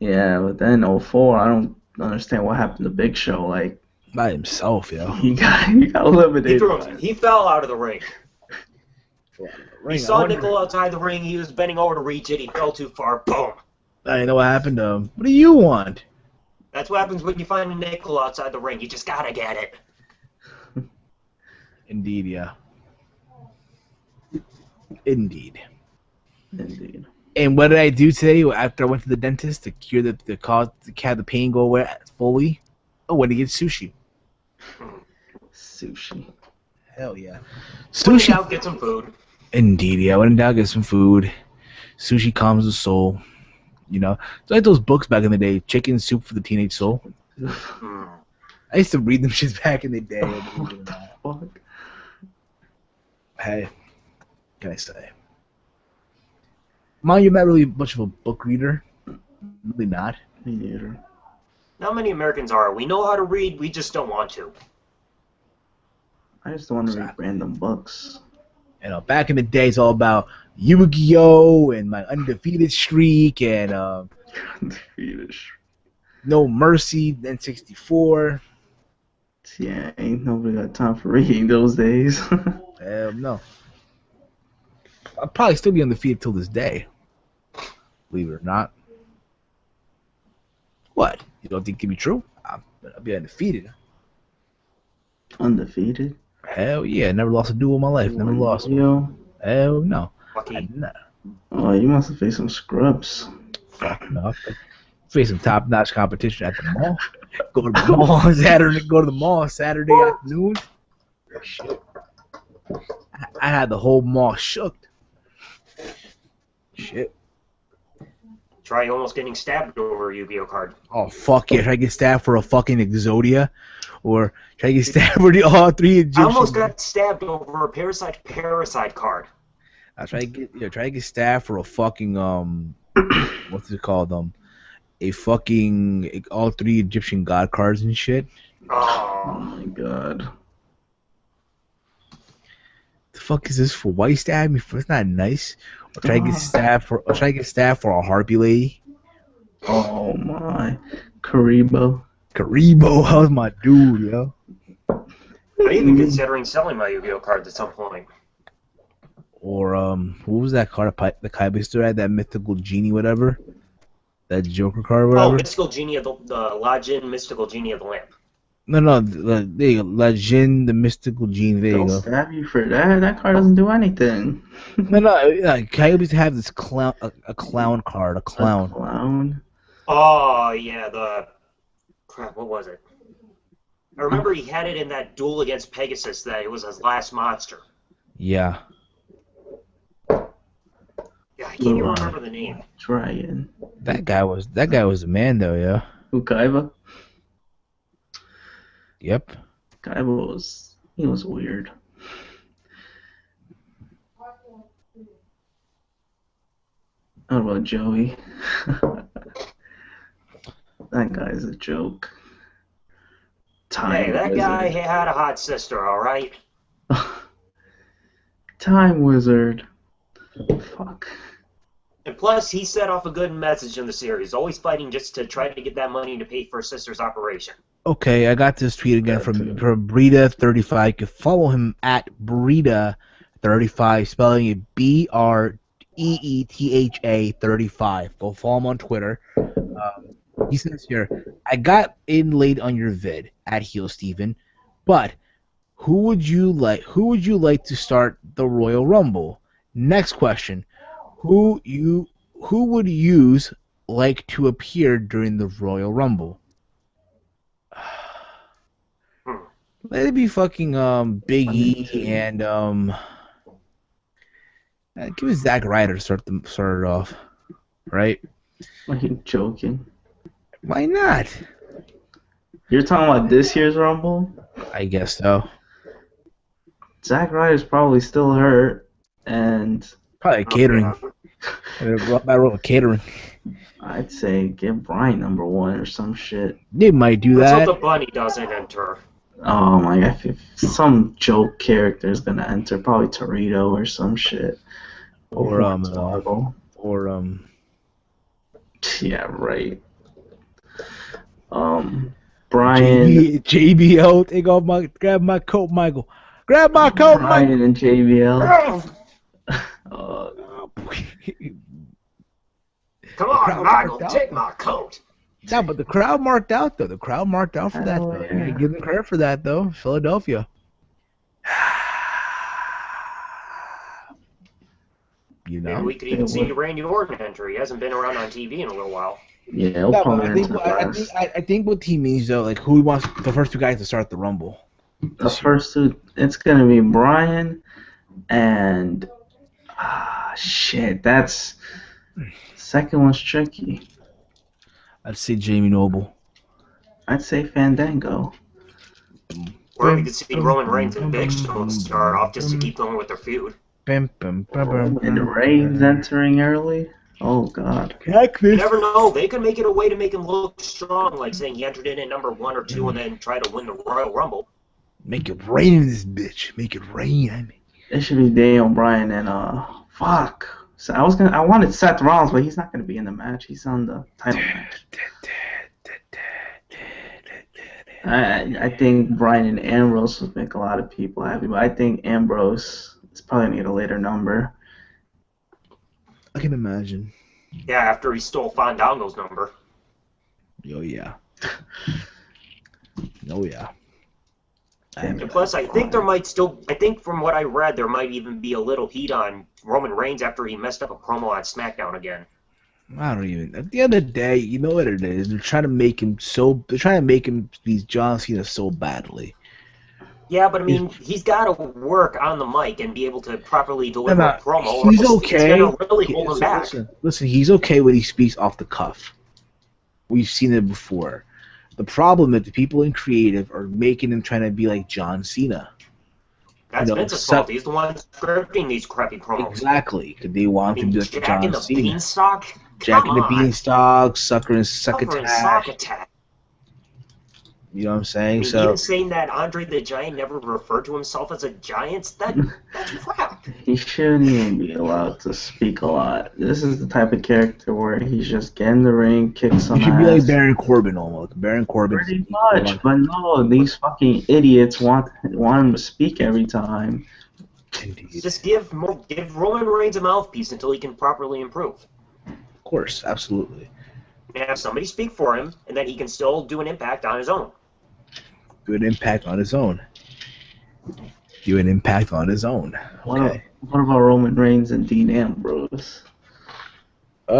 Yeah, but then 04, I don't understand what happened to Big Show. Like, By himself, yo. he got eliminated. He fell out of the ring. He Ring, saw Nickel outside the ring. He was bending over to reach it. He fell too far. Boom. I know what happened to him. What do you want? That's what happens when you find a nickel outside the ring. You just gotta get it. Indeed, yeah. Indeed. Indeed. And what did I do today after I went to the dentist to cure the cause, to have the pain go away fully? Oh, went to get sushi. Sushi. Hell yeah. When in Sushi. doubt, get some food. Indeed, yeah. I went down, get some food. Sushi calms the soul. You know, it's like those books back in the day, Chicken Soup for the Teenage Soul. Mm. I used to read them shit back in the day. What the fuck? Hey, what can I say? Mind you, I'm not really much of a book reader. Really not. Me neither. Not many Americans are. We know how to read, we just don't want to. I just want to read random books. You know, back in the day, it's all about Yu-Gi-Oh! And my undefeated streak and Undefeated. No Mercy, N64. Yeah, ain't nobody got time for reading those days. No. I'll probably still be undefeated till this day. Believe it or not. What? You don't think it can be true? I'll be undefeated. Undefeated? Hell yeah, never lost a duel in my life. Never lost one. Yo. Hell no. Lucky. Oh, you must have faced some scrubs. Fuck no. Face some top-notch competition at the mall. Go to the mall Saturday. Go to the mall Saturday afternoon. Shit. I had the whole mall shook. Shit. Try almost getting stabbed over a Yu-Gi-Oh card. Oh fuck yeah! Should I get stabbed for a fucking Exodia, or should I get stabbed for the all three Egyptian? I almost got stabbed over a parasite card. I try to get stabbed for a fucking what's it called a fucking all three Egyptian god cards and shit. Oh Oh, my god. The fuck is this for? Why you stab me for? It's not nice. Or try to get stabbed for a harpy lady. Oh my. Karibo. Karibo, how's my dude, yo? I'm even considering selling my Yu-Gi-Oh cards at some point. Or what was that card the Kaiba store had? That mythical genie, whatever. That Joker card, or whatever. Oh, Mystical Genie of the Lajin, Mystical Genie of the Lamp. No, there you go. La Jinn, the mystical genie. There you Don't go. stab you for that. That card doesn't do anything. No, Kaiba used to have this clown, a clown card, a clown. A clown. Oh, yeah, crap, what was it? I remember he had it in that duel against Pegasus that it was his last monster. Yeah. Yeah, I can't even remember the name. Dragon. That guy was the man though, yeah. Who, Kaiba? Yep. Kaiba was weird. How about Joey? That guy's a joke. Hey, that guy had a hot sister, alright? Time Wizard. Fuck. And plus, he set off a good message in the series, always fighting just to try to get that money to pay for his sister's operation. Okay, I got this tweet again from Brita35. You can follow him at Brita35, spelling it BREETHA35. Go follow him on Twitter. He says here, I got in late on your vid at Heelsteven, But who would you like to start the Royal Rumble? Next question. Who would use like to appear during the Royal Rumble? Let it be fucking Big E and give it Zack Ryder to start it off. Right? Are you joking? Why not? You're talking about this year's Rumble? I guess so. Zack Ryder's probably still hurt, and Probably catering. Battle catering. I'd say give Bryan number 1 or some shit. They might do Let's that. hope the bunny doesn't enter. Oh my god, if some joke character is gonna enter, probably Torito or some shit. Or yeah, right. Bryan, JBL, grab my coat, Michael. Grab my coat, Michael. Bryan and JBL. Come on, Michael, take my coat. Yeah, but the crowd marked out though. The crowd marked out for that. Hell Though. yeah. You give them credit for that though. Philadelphia. You know. Maybe we could even see Randy Orton enter. He hasn't been around on TV in a little while. Yeah, he'll Yeah, probably but enter last. I think what he means though, like who wants the first two guys to start the Rumble? The first two, it's gonna be Bryan and shit. That's second one's tricky. I'd say Jamie Noble. I'd say Fandango. Or we could see Roman Reigns and Big Show start off just to keep going with their feud. And Reigns entering early. Oh god. You never know. They could make it a way to make him look strong, like saying he entered in at number 1 or 2 and then try to win the Royal Rumble. Make it rain in this bitch. Make it rain. I mean. It should be Daniel Bryan and fuck. So I wanted Seth Rollins, but he's not gonna be in the match. He's on the title match. I think Bryan and Ambrose would make a lot of people happy, but I think Ambrose is probably gonna get a later number. I can imagine. Yeah, after he stole Fandango's number. Oh yeah. Oh yeah. And plus, I think from what I read, there might even be a little heat on Roman Reigns after he messed up a promo on SmackDown again. I don't even. At the end of the day, you know what it is. They're trying to make him be John Cena so badly. Yeah, but I mean, he's got to work on the mic and be able to properly deliver a promo. He's okay. It's going to really hold him back. Listen, he's okay when he speaks off the cuff. We've seen it before. The problem is the people in creative are making him trying to be like John Cena. That's Vince's fault. He's the one scripting these crappy promos. Exactly, because they want him to be like John Cena. Beanstalk? Jack and the Beanstalk, Sucker and Succotash. You know what I'm saying? I mean, even saying that Andre the Giant never referred to himself as a giant, that's crap. He shouldn't even be allowed to speak a lot. This is the type of character where he's just get in the ring, kick some ass. He should be like Baron Corbin almost. Baron Corbin. Pretty much, but no, these fucking idiots want him to speak every time. Indeed. Just give Roman Reigns a mouthpiece until he can properly improve. Of course, absolutely. And have somebody speak for him, and then he can still do an impact on his own. Do an impact on his own. Okay. What about Roman Reigns and Dean Ambrose? What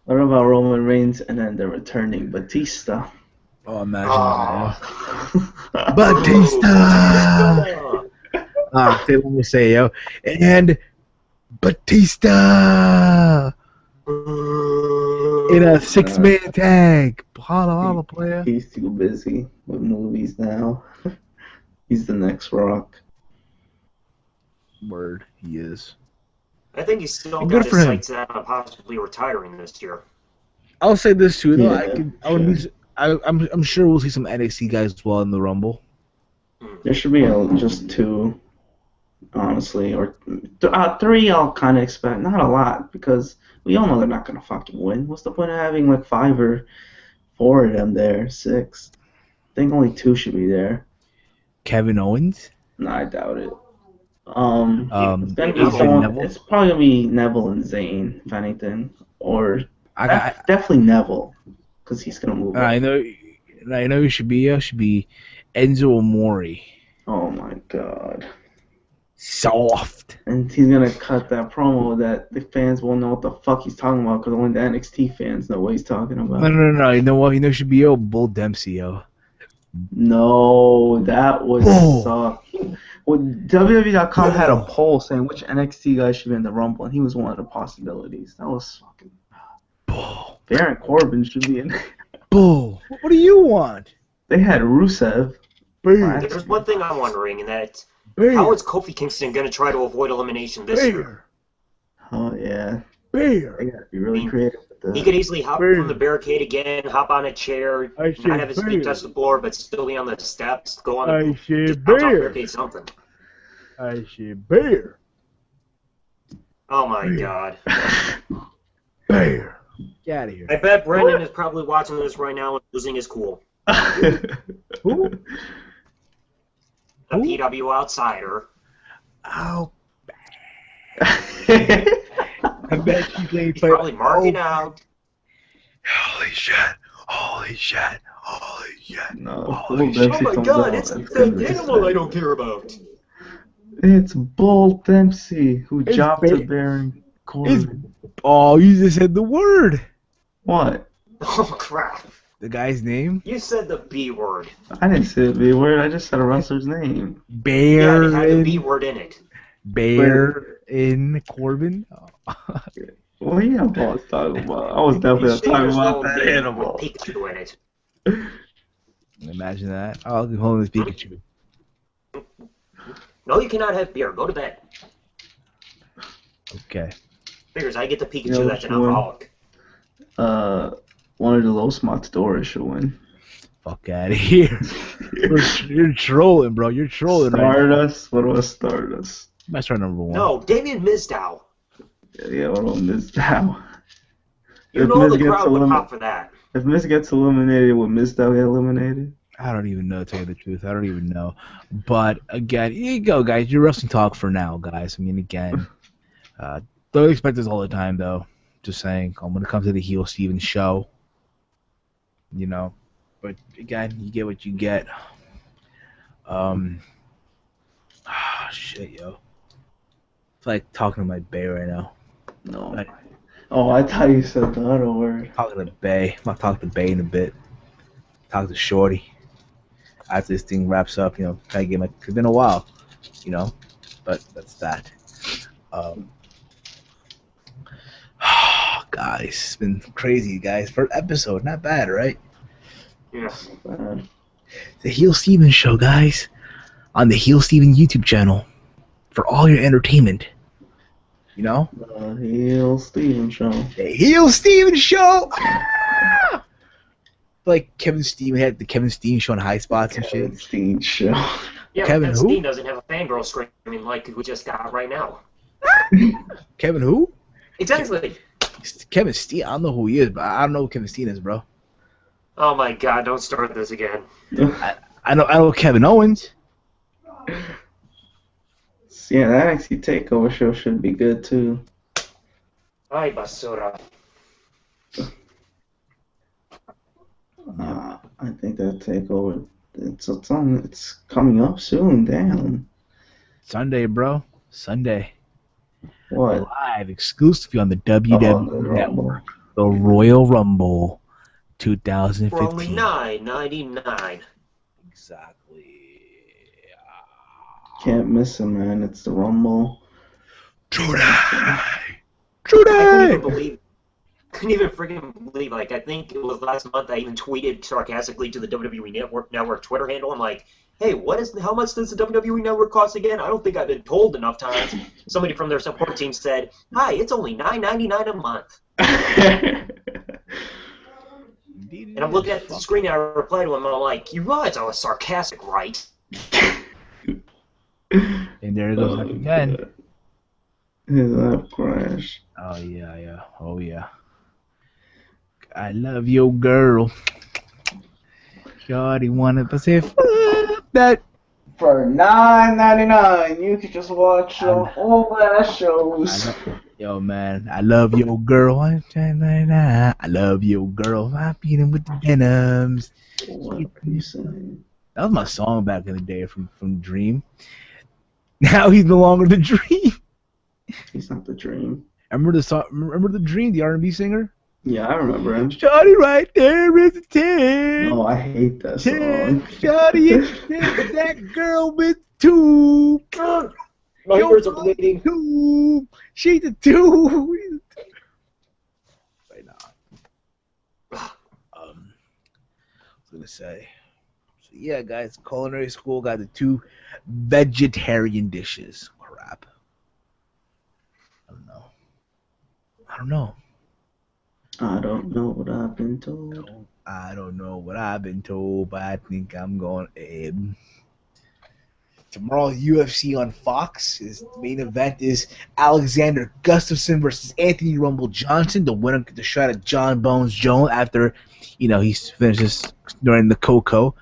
about Roman Reigns and then the returning Batista? Oh, imagine that. Batista! Say what we say, yo. And Batista! In a 6-man tag. Holla, player. He's too busy with movies now. He's the next Rock. Word, he is. I think he's still Good got for his him. sights set on possibly retiring this year. I'll say this too, though. Yeah, I'm sure we'll see some NXT guys as well in the Rumble. There should be just 2, honestly, or 3. I'll kind of expect, not a lot, because we all know they're not gonna fucking win. What's the point of having like 5 or 4 of them there? 6. I think only 2 should be there. Kevin Owens? No, I doubt it. It's gonna be Neville? It's probably gonna be Neville and Zayn, if anything, or definitely Neville, because he's gonna move. I know. I know you should be. Should be Enzo Amore. Oh my god. Soft. And he's gonna cut that promo that the fans won't know what the fuck he's talking about because only the NXT fans know what he's talking about. No. You know what? You know it should be Bull Dempsey, yo. No, that would Bull. suck. Well, WWE.com had a poll saying which NXT guy should be in the Rumble, and he was one of the possibilities. That was fucking. Bull. Baron Corbin should be in. Bull. What do you want? They had Rusev. Bear. There's one thing I'm wondering, and that's Bear. how is Kofi Kingston going to try to avoid elimination this year? Bear. Oh yeah. Bear. They gotta be really creative with that. He could easily hop Bear. from the barricade again, hop on a chair, I not have his said feet bear. touch the floor, but still be on the steps, go on I the said just bounce off the bear. barricade, something. I said bear. Oh my Bear. god. Bear. Get out of here. I bet Brendan is probably watching this right now and losing his cool. Who? A PW outsider. Oh. I bet she's playing. He's probably marking out. Holy shit. Holy shit. Holy shit. No, Holy Bull shit. Dempsey Oh my comes god, out, it's that's the gonna be animal I sad. don't care about. It's Bull Dempsey who It's jobbed to ba- Baron Corbin. Oh, you just said the word. What? Oh crap. The guy's name? You said the B word. I didn't say the B word. I just said a wrestler's name. Bear Yeah, it had the B in, word in it. Bear in Corbin? What do you know what I was talking about? I was definitely You talking should about as that well be animal. with Pikachu in it. Imagine that. I'll be holding this Pikachu. No, you cannot have beer. Go to bed. Okay. Figures I get the Pikachu You know that's an which one? alcoholic. One of the Los Matadores should win. Fuck out of here. You're trolling, bro. You're trolling right now. Stardust? What about Stardust? That's our number one. No, Damien Mizdow. Yeah, what about Mizdow? You If know Miz the gets crowd would eliminated- pop for that. If Miz gets eliminated, would Mizdow get eliminated? I don't even know, to tell you the truth. I don't even know. But, again, here you go, guys. You're wrestling talk for now, guys. I mean, again, don't expect this all the time, though. Just saying, when it comes to the Heelsteven show, you know. But, again, you get what you get. Shit, yo. It's like talking to my bae right now. No. Right. Oh, I thought you said the other word. Talking to bae. I'm not talking to bae in a bit. Talk to Shorty. After this thing wraps up, you know, try to get my. It's been a while, you know, but that's that. Guys, it's been crazy, guys. First episode, not bad, right? Yeah. Bad. The Heelsteven show, guys, on the Heelsteven YouTube channel for all your entertainment. You know, The Heelsteven show. the Heelsteven show. Ah! Like Kevin Steen had the Kevin Steen show on High Spots and shit. Heelsteven show. Yeah, Kevin but who? Steen doesn't have a fangirl screaming like we just got right now. Kevin who? Exactly. Kevin Steen. I don't know who he is, but I don't know who Kevin Steen is, bro. Oh my god, don't start this again. I know Kevin Owens. Yeah, that NXT Takeover show should be good too. Ay, basura. I think that Takeover. It's coming up soon. Damn. Sunday, bro. Sunday. What? Live exclusively on the Oh, WWE the Network. The Royal Rumble For only 2015. $9.99. Exactly. Can't miss it, man. It's the Rumble. Today. I couldn't Today. even believe. Couldn't even freaking believe. Like, I think it was last month. I even tweeted sarcastically to the WWE Network Twitter handle. I'm like, "Hey, how much does the WWE Network cost again? I don't think I've been told enough times." Somebody from their support team said, "Hi, it's only $9.99 a month." And I'm looking at the screen and I reply to him and I'm like, "You realize I was sarcastic, right?" And there it goes again. His app crash. Oh yeah. Oh yeah. I love your girl. Shawty wanted to say fuck that. For $9.99, you can just watch all that shows. Yo man, I love your girl. I love your girl. I'm beating with the denims. What are you saying? That was my song back in the day from Dream. Now he's no longer the Dream. He's not the Dream. Remember the song? Remember the Dream, the R&B singer? Yeah, I remember him. Shawty right there is a 10. No, I hate that 10. song. Shawty is a 10. That girl with 2. My ears are bleeding. 2. She's a 2. Right now. I was gonna say. So yeah, guys, culinary school got the 2 vegetarian dishes. Crap. I don't know. I don't know what I've been told. I don't know what I've been told, but I think I'm going to. Tomorrow, UFC on Fox. His main event is Alexander Gustafsson versus Anthony Rumble Johnson. The winner gets a shot at John Bones Jones after, he finishes during the Coco.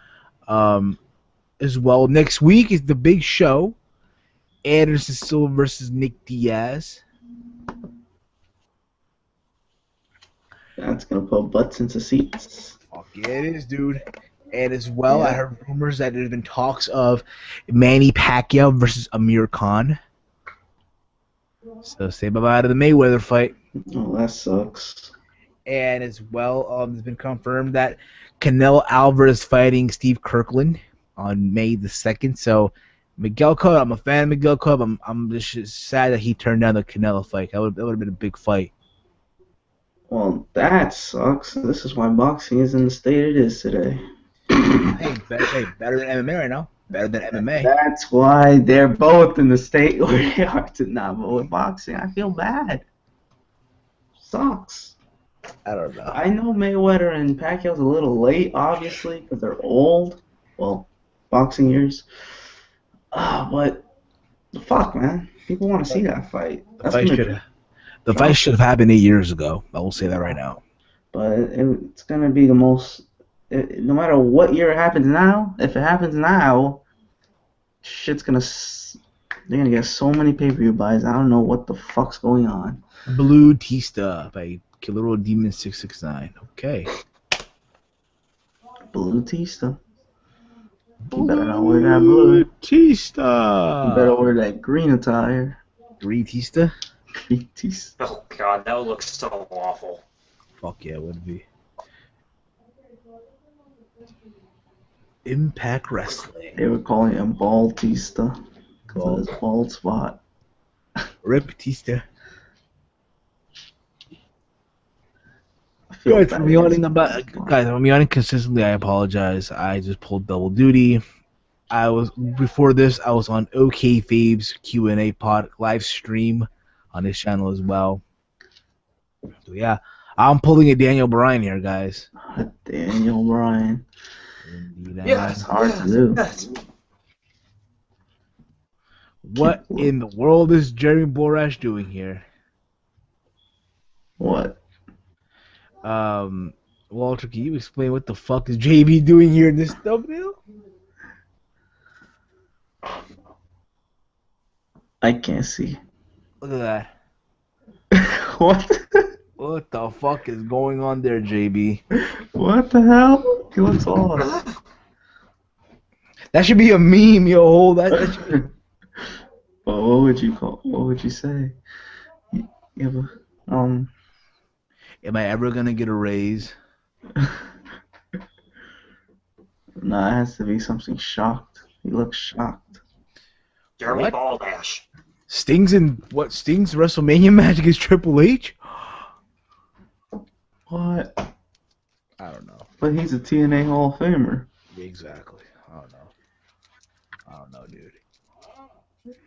As well, next week is the big show. Anderson Silva versus Nick Diaz. That's gonna put butts into seats. Fuck yeah, it is, dude. And as well, I heard rumors that there's been talks of Manny Pacquiao versus Amir Khan. So say bye-bye to the Mayweather fight. Oh, that sucks. And as well, it's been confirmed that Canelo Alvarez is fighting Steve Kirkland on May the 2nd. So Miguel Cotto, I'm a fan of Miguel Cotto. I'm just sad that he turned down the Canelo fight. That would have been a big fight. Well, that sucks. This is why boxing is in the state it is today. Hey, better than MMA right now. Better than MMA. That's why they're both in the state where they are to not vote with boxing. I feel bad. Sucks. I don't know. I know Mayweather and Pacquiao's a little late, obviously, because they're old. Well, boxing years. But fuck, man. People want to see that fight. The fight should have happened 8 years ago. I will say that right now. But it's going to be the most... no matter what year it happens now, if it happens now, shit's going to... They're going to get so many pay-per-view buys. I don't know what the fuck's going on. Blue Tista by Killer Demon 669. Okay. Blue Tista. You better not wear that blue. Tista. You better wear that green attire. Green Tista? Green Tista. Oh god, that would look so awful. Fuck yeah, it would be. Impact Wrestling. They were calling him Bald Tista. Because of his bald spot. Rip Tista. Guys, I'm yawning consistently. I apologize. I just pulled double duty. Before this, I was on OK Fabe's Q&A pod live stream on his channel as well. So yeah, I'm pulling a Daniel Bryan here, guys. Daniel Bryan. Indeed, It's hard to do. Yes. What in the world is Jeremy Borash doing here? What? Walter, can you explain what the fuck is JB doing here in this thumbnail? I can't see. Look at that. What? What the fuck is going on there, JB? What the hell? He looks lost. That should be a meme, yo. That should be... Well, what would you say? Yeah, but, Am I ever gonna get a raise? No, it has to be something shocked. He looks shocked. Jeremy What? Baldash. Sting's WrestleMania match against Triple H? What? I don't know. But he's a TNA Hall of Famer. Exactly. I don't know, dude.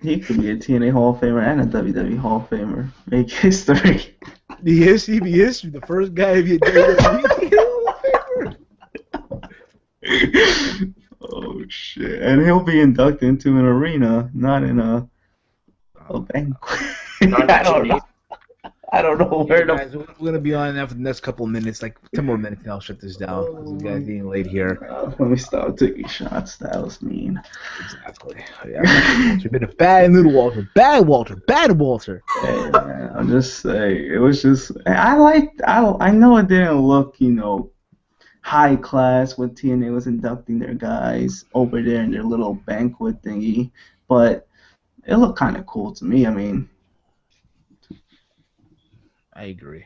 He could be a TNA Hall of Famer and a WWE Hall of Famer. Make history. He is the first guy to be a WWE Hall of Famer. Oh shit! And he'll be inducted into an arena, not in a banquet. I don't know where Guys, we're gonna be on now for the next couple of minutes, like 10 more minutes, and I'll shut this down. 'Cause the guy's getting late here. Let me stop taking shots. That was mean. Exactly. Yeah, Walter. Been a bad little Walter. Bad Walter. Hey man, I'm just saying. It was just. I know it didn't look, high class when TNA was inducting their guys over there in their little banquet thingy. But it looked kind of cool to me. I mean, I agree.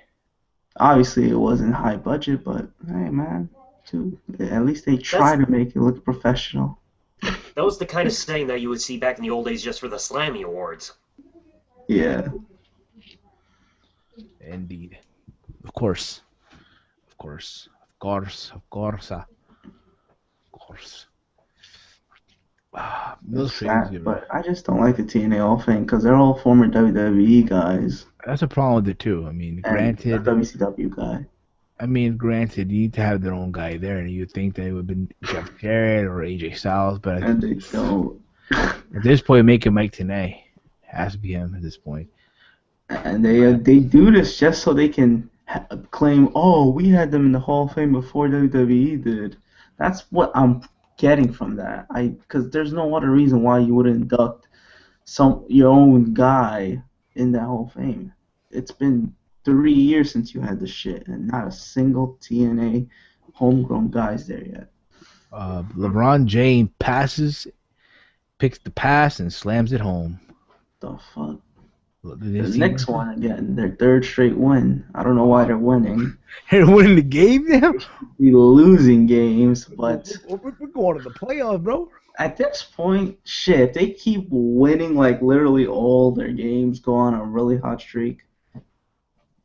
obviously it wasn't high budget, but hey, man, dude, at least they try That's to make it look professional. that was the kind of setting that you would see back in the old days just for the Slammy Awards. Yeah. Indeed. Of course. Of course. Of course. Of course. Of course. Those It's crazy, sad, bro. but I just don't like the TNA Hall of Fame because they're all former WWE guys That's a problem with it too. I mean, and a granted, WCW guy. you need to have their own guy there, and you'd think that it would have been Jeff Jarrett or AJ Styles, but And they don't. at this point, make it Mike Tenay. Has to be him at this point. And they do this just so they can claim, oh, we had them in the Hall of Fame before WWE did. That's what I'm getting from that. Because there's no other reason why you would induct your own guy in that Hall of Fame. It's been 3 years since you had the shit, and not a single TNA homegrown guy's there yet. LeBron James picks the pass, and slams it home. The fuck? Did The they see next that? one again, their third straight win. I don't know why they're winning. They're winning the game now? Be losing games, but We're going to the playoffs, bro. at this point, shit, if they keep winning like literally all their games, go on a really hot streak,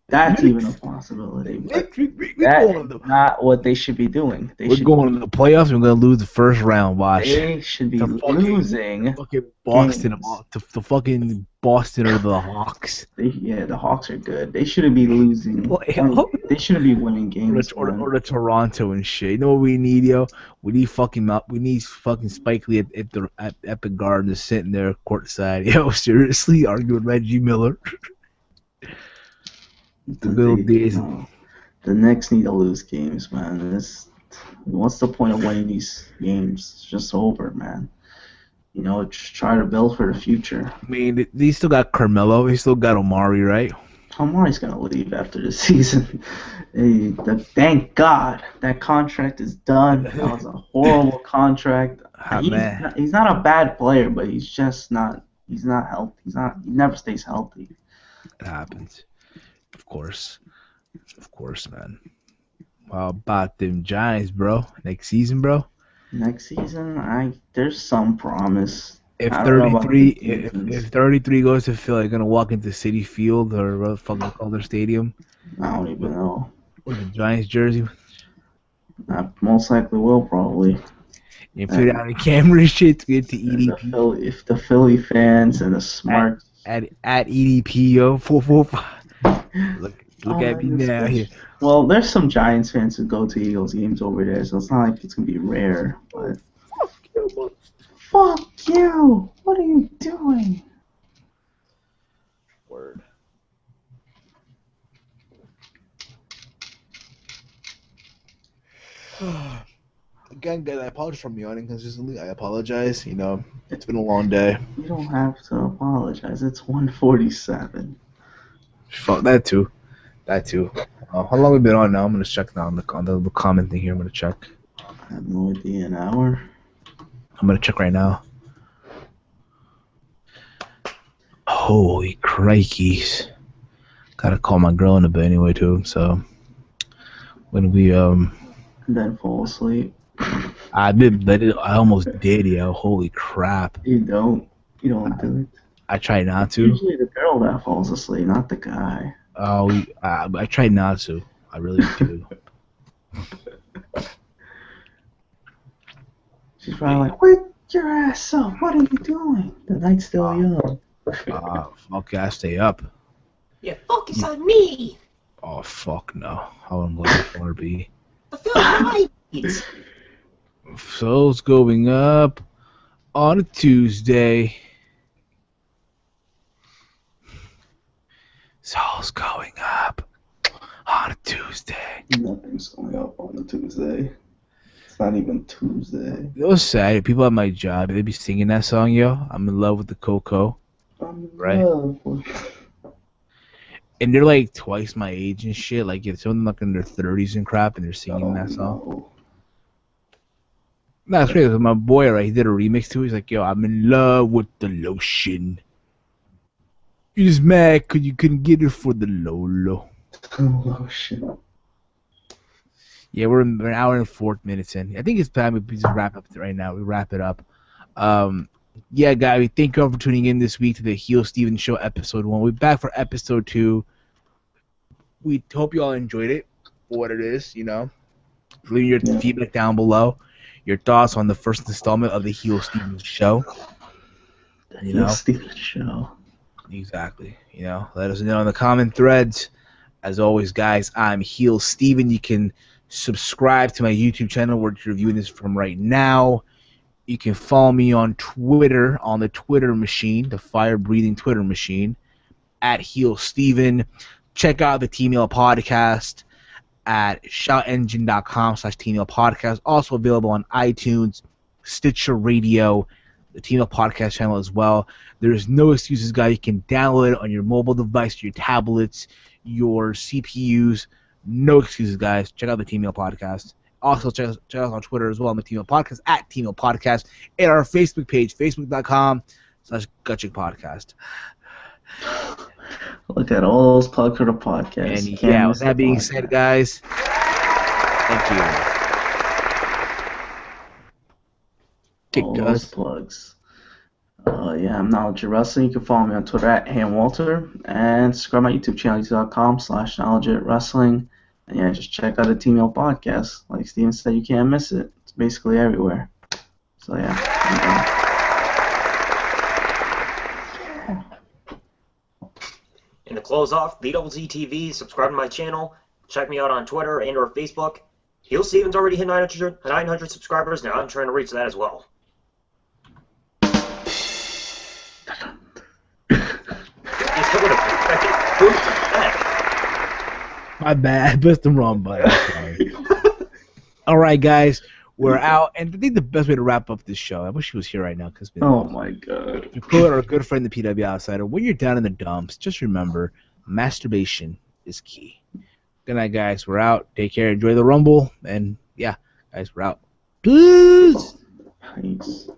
that's even a possibility. But that's not what they should be doing. We're going to the playoffs. We're going to lose the first round. Watch. They should be losing. Fucking Boston, games. the fucking Boston or the Hawks. The Hawks are good. They shouldn't be losing. They shouldn't be winning games. Or the Toronto and shit. You know what we need, yo? We need fucking Spike Lee at the Garden, just sitting there courtside. Yo, seriously, arguing with Reggie Miller. The good old days. The Knicks need to lose games, man. What's the point of winning these games? It's just over, man. Just try to build for the future. I mean, they still got Carmelo. They still got Omari, right? Omari's gonna leave after the season. Thank God that contract is done. That was a horrible contract. He's not a bad player, but he's just not. He's not healthy. He never stays healthy. It happens. Of course, man. How about them Giants, bro? Next season, bro? Next season, there's some promise. If 33 goes to Philly, gonna walk into Citi Field or what the fuck they call their stadium? I don't even know. With the Giants jersey? I most likely will, probably. You put it on the camera shit to get to EDP. If the Philly fans and the smart at EDP, yo, 445. Look at me now here. Well, there's some Giants fans who go to Eagles games over there, so it's not like it's gonna be rare. But fuck you! What are you doing? Word. Again, guys, I apologize for yawning consistently. I apologize. It's been a long day. You don't have to apologize. It's 1:47. Fuck that too. How long have we been on now? I'm gonna check now on the comment thing here. I'm gonna check. I have no idea. An hour. I'm gonna check right now. Holy crikeys. Gotta call my girl in a bit anyway too. So when we And then fall asleep. I almost did, yo. Holy crap. You don't do it. I try not to. Usually the girl that falls asleep, not the guy. Oh, I try not to. I really do. She's probably like, "Wake your ass up! What are you doing? The night's still young." Fuck, I stay up. Yeah, focus on me. Oh fuck no! I wouldn't go that far, B. The Philly Lights. Soul's going up on a Tuesday. Soul's going up on a Tuesday. Nothing's going up on a Tuesday. It's not even Tuesday. It was sad. People at my job, they be singing that song, yo. I'm in love with the Coco. I'm in Right. love. and they're like twice my age and shit. Like if some of them like in their 30s and crap, and they're singing that song. No. That's crazy. My boy, right? He did a remix to it. He's like, "Yo, I'm in love with the lotion. You just mad because you couldn't get it for the Lolo." Oh shit. Yeah, we're an hour and 4 minutes in. I think it's time we just wrap up right now. We wrap it up. Yeah, guys, thank you all for tuning in this week to the Heelsteven Show episode 1. We're back for episode 2. We hope you all enjoyed it for what it is, you know. Leave your feedback down below. Your thoughts on the first installment of the Heelsteven Show. The Heelsteven Show. Exactly. You know, let us know in the comment threads. As always, guys, I'm Heelsteven. You can subscribe to my YouTube channel where you're viewing this from right now. You can follow me on Twitter, on the Twitter machine, the fire-breathing Twitter machine, at Heelsteven. Check out the T-Mail podcast at shoutengine.com/T-Mail podcast. Also available on iTunes, Stitcher Radio, the T-Mail podcast channel as well. There's no excuses, guys. You can download it on your mobile device, your tablets, your CPUs. No excuses, guys. Check out the T-Mail podcast. Also, check us on Twitter as well on the T-Mail podcast, at T-Mail podcast, and our Facebook page, facebook.com/Gutchick Podcast. Look at all those plugs for the podcast. And yeah, with that being said, guys, thank you. All those plugs. Yeah, I'm Knowledge of Wrestling. You can follow me on Twitter at HeyWalter and subscribe to my YouTube channel, youtube.com/Knowledge of Wrestling. And yeah, just check out the T-Mail podcast. Like Steven said, you can't miss it. It's basically everywhere. So yeah. And to close off, BWZ TV, subscribe to my channel, check me out on Twitter and or Facebook. Heelsteven's already hit 900 subscribers. Now I'm trying to reach that as well. My bad. I pressed the wrong button. All right, guys. We're out. And I think the best way to wrap up this show, I wish he was here right now. Oh, my God. To quote our good friend, the PW Outsider, when you're down in the dumps, just remember, masturbation is key. Good night, guys. We're out. Take care. Enjoy the Rumble. And, yeah, guys, we're out. Peace. Peace.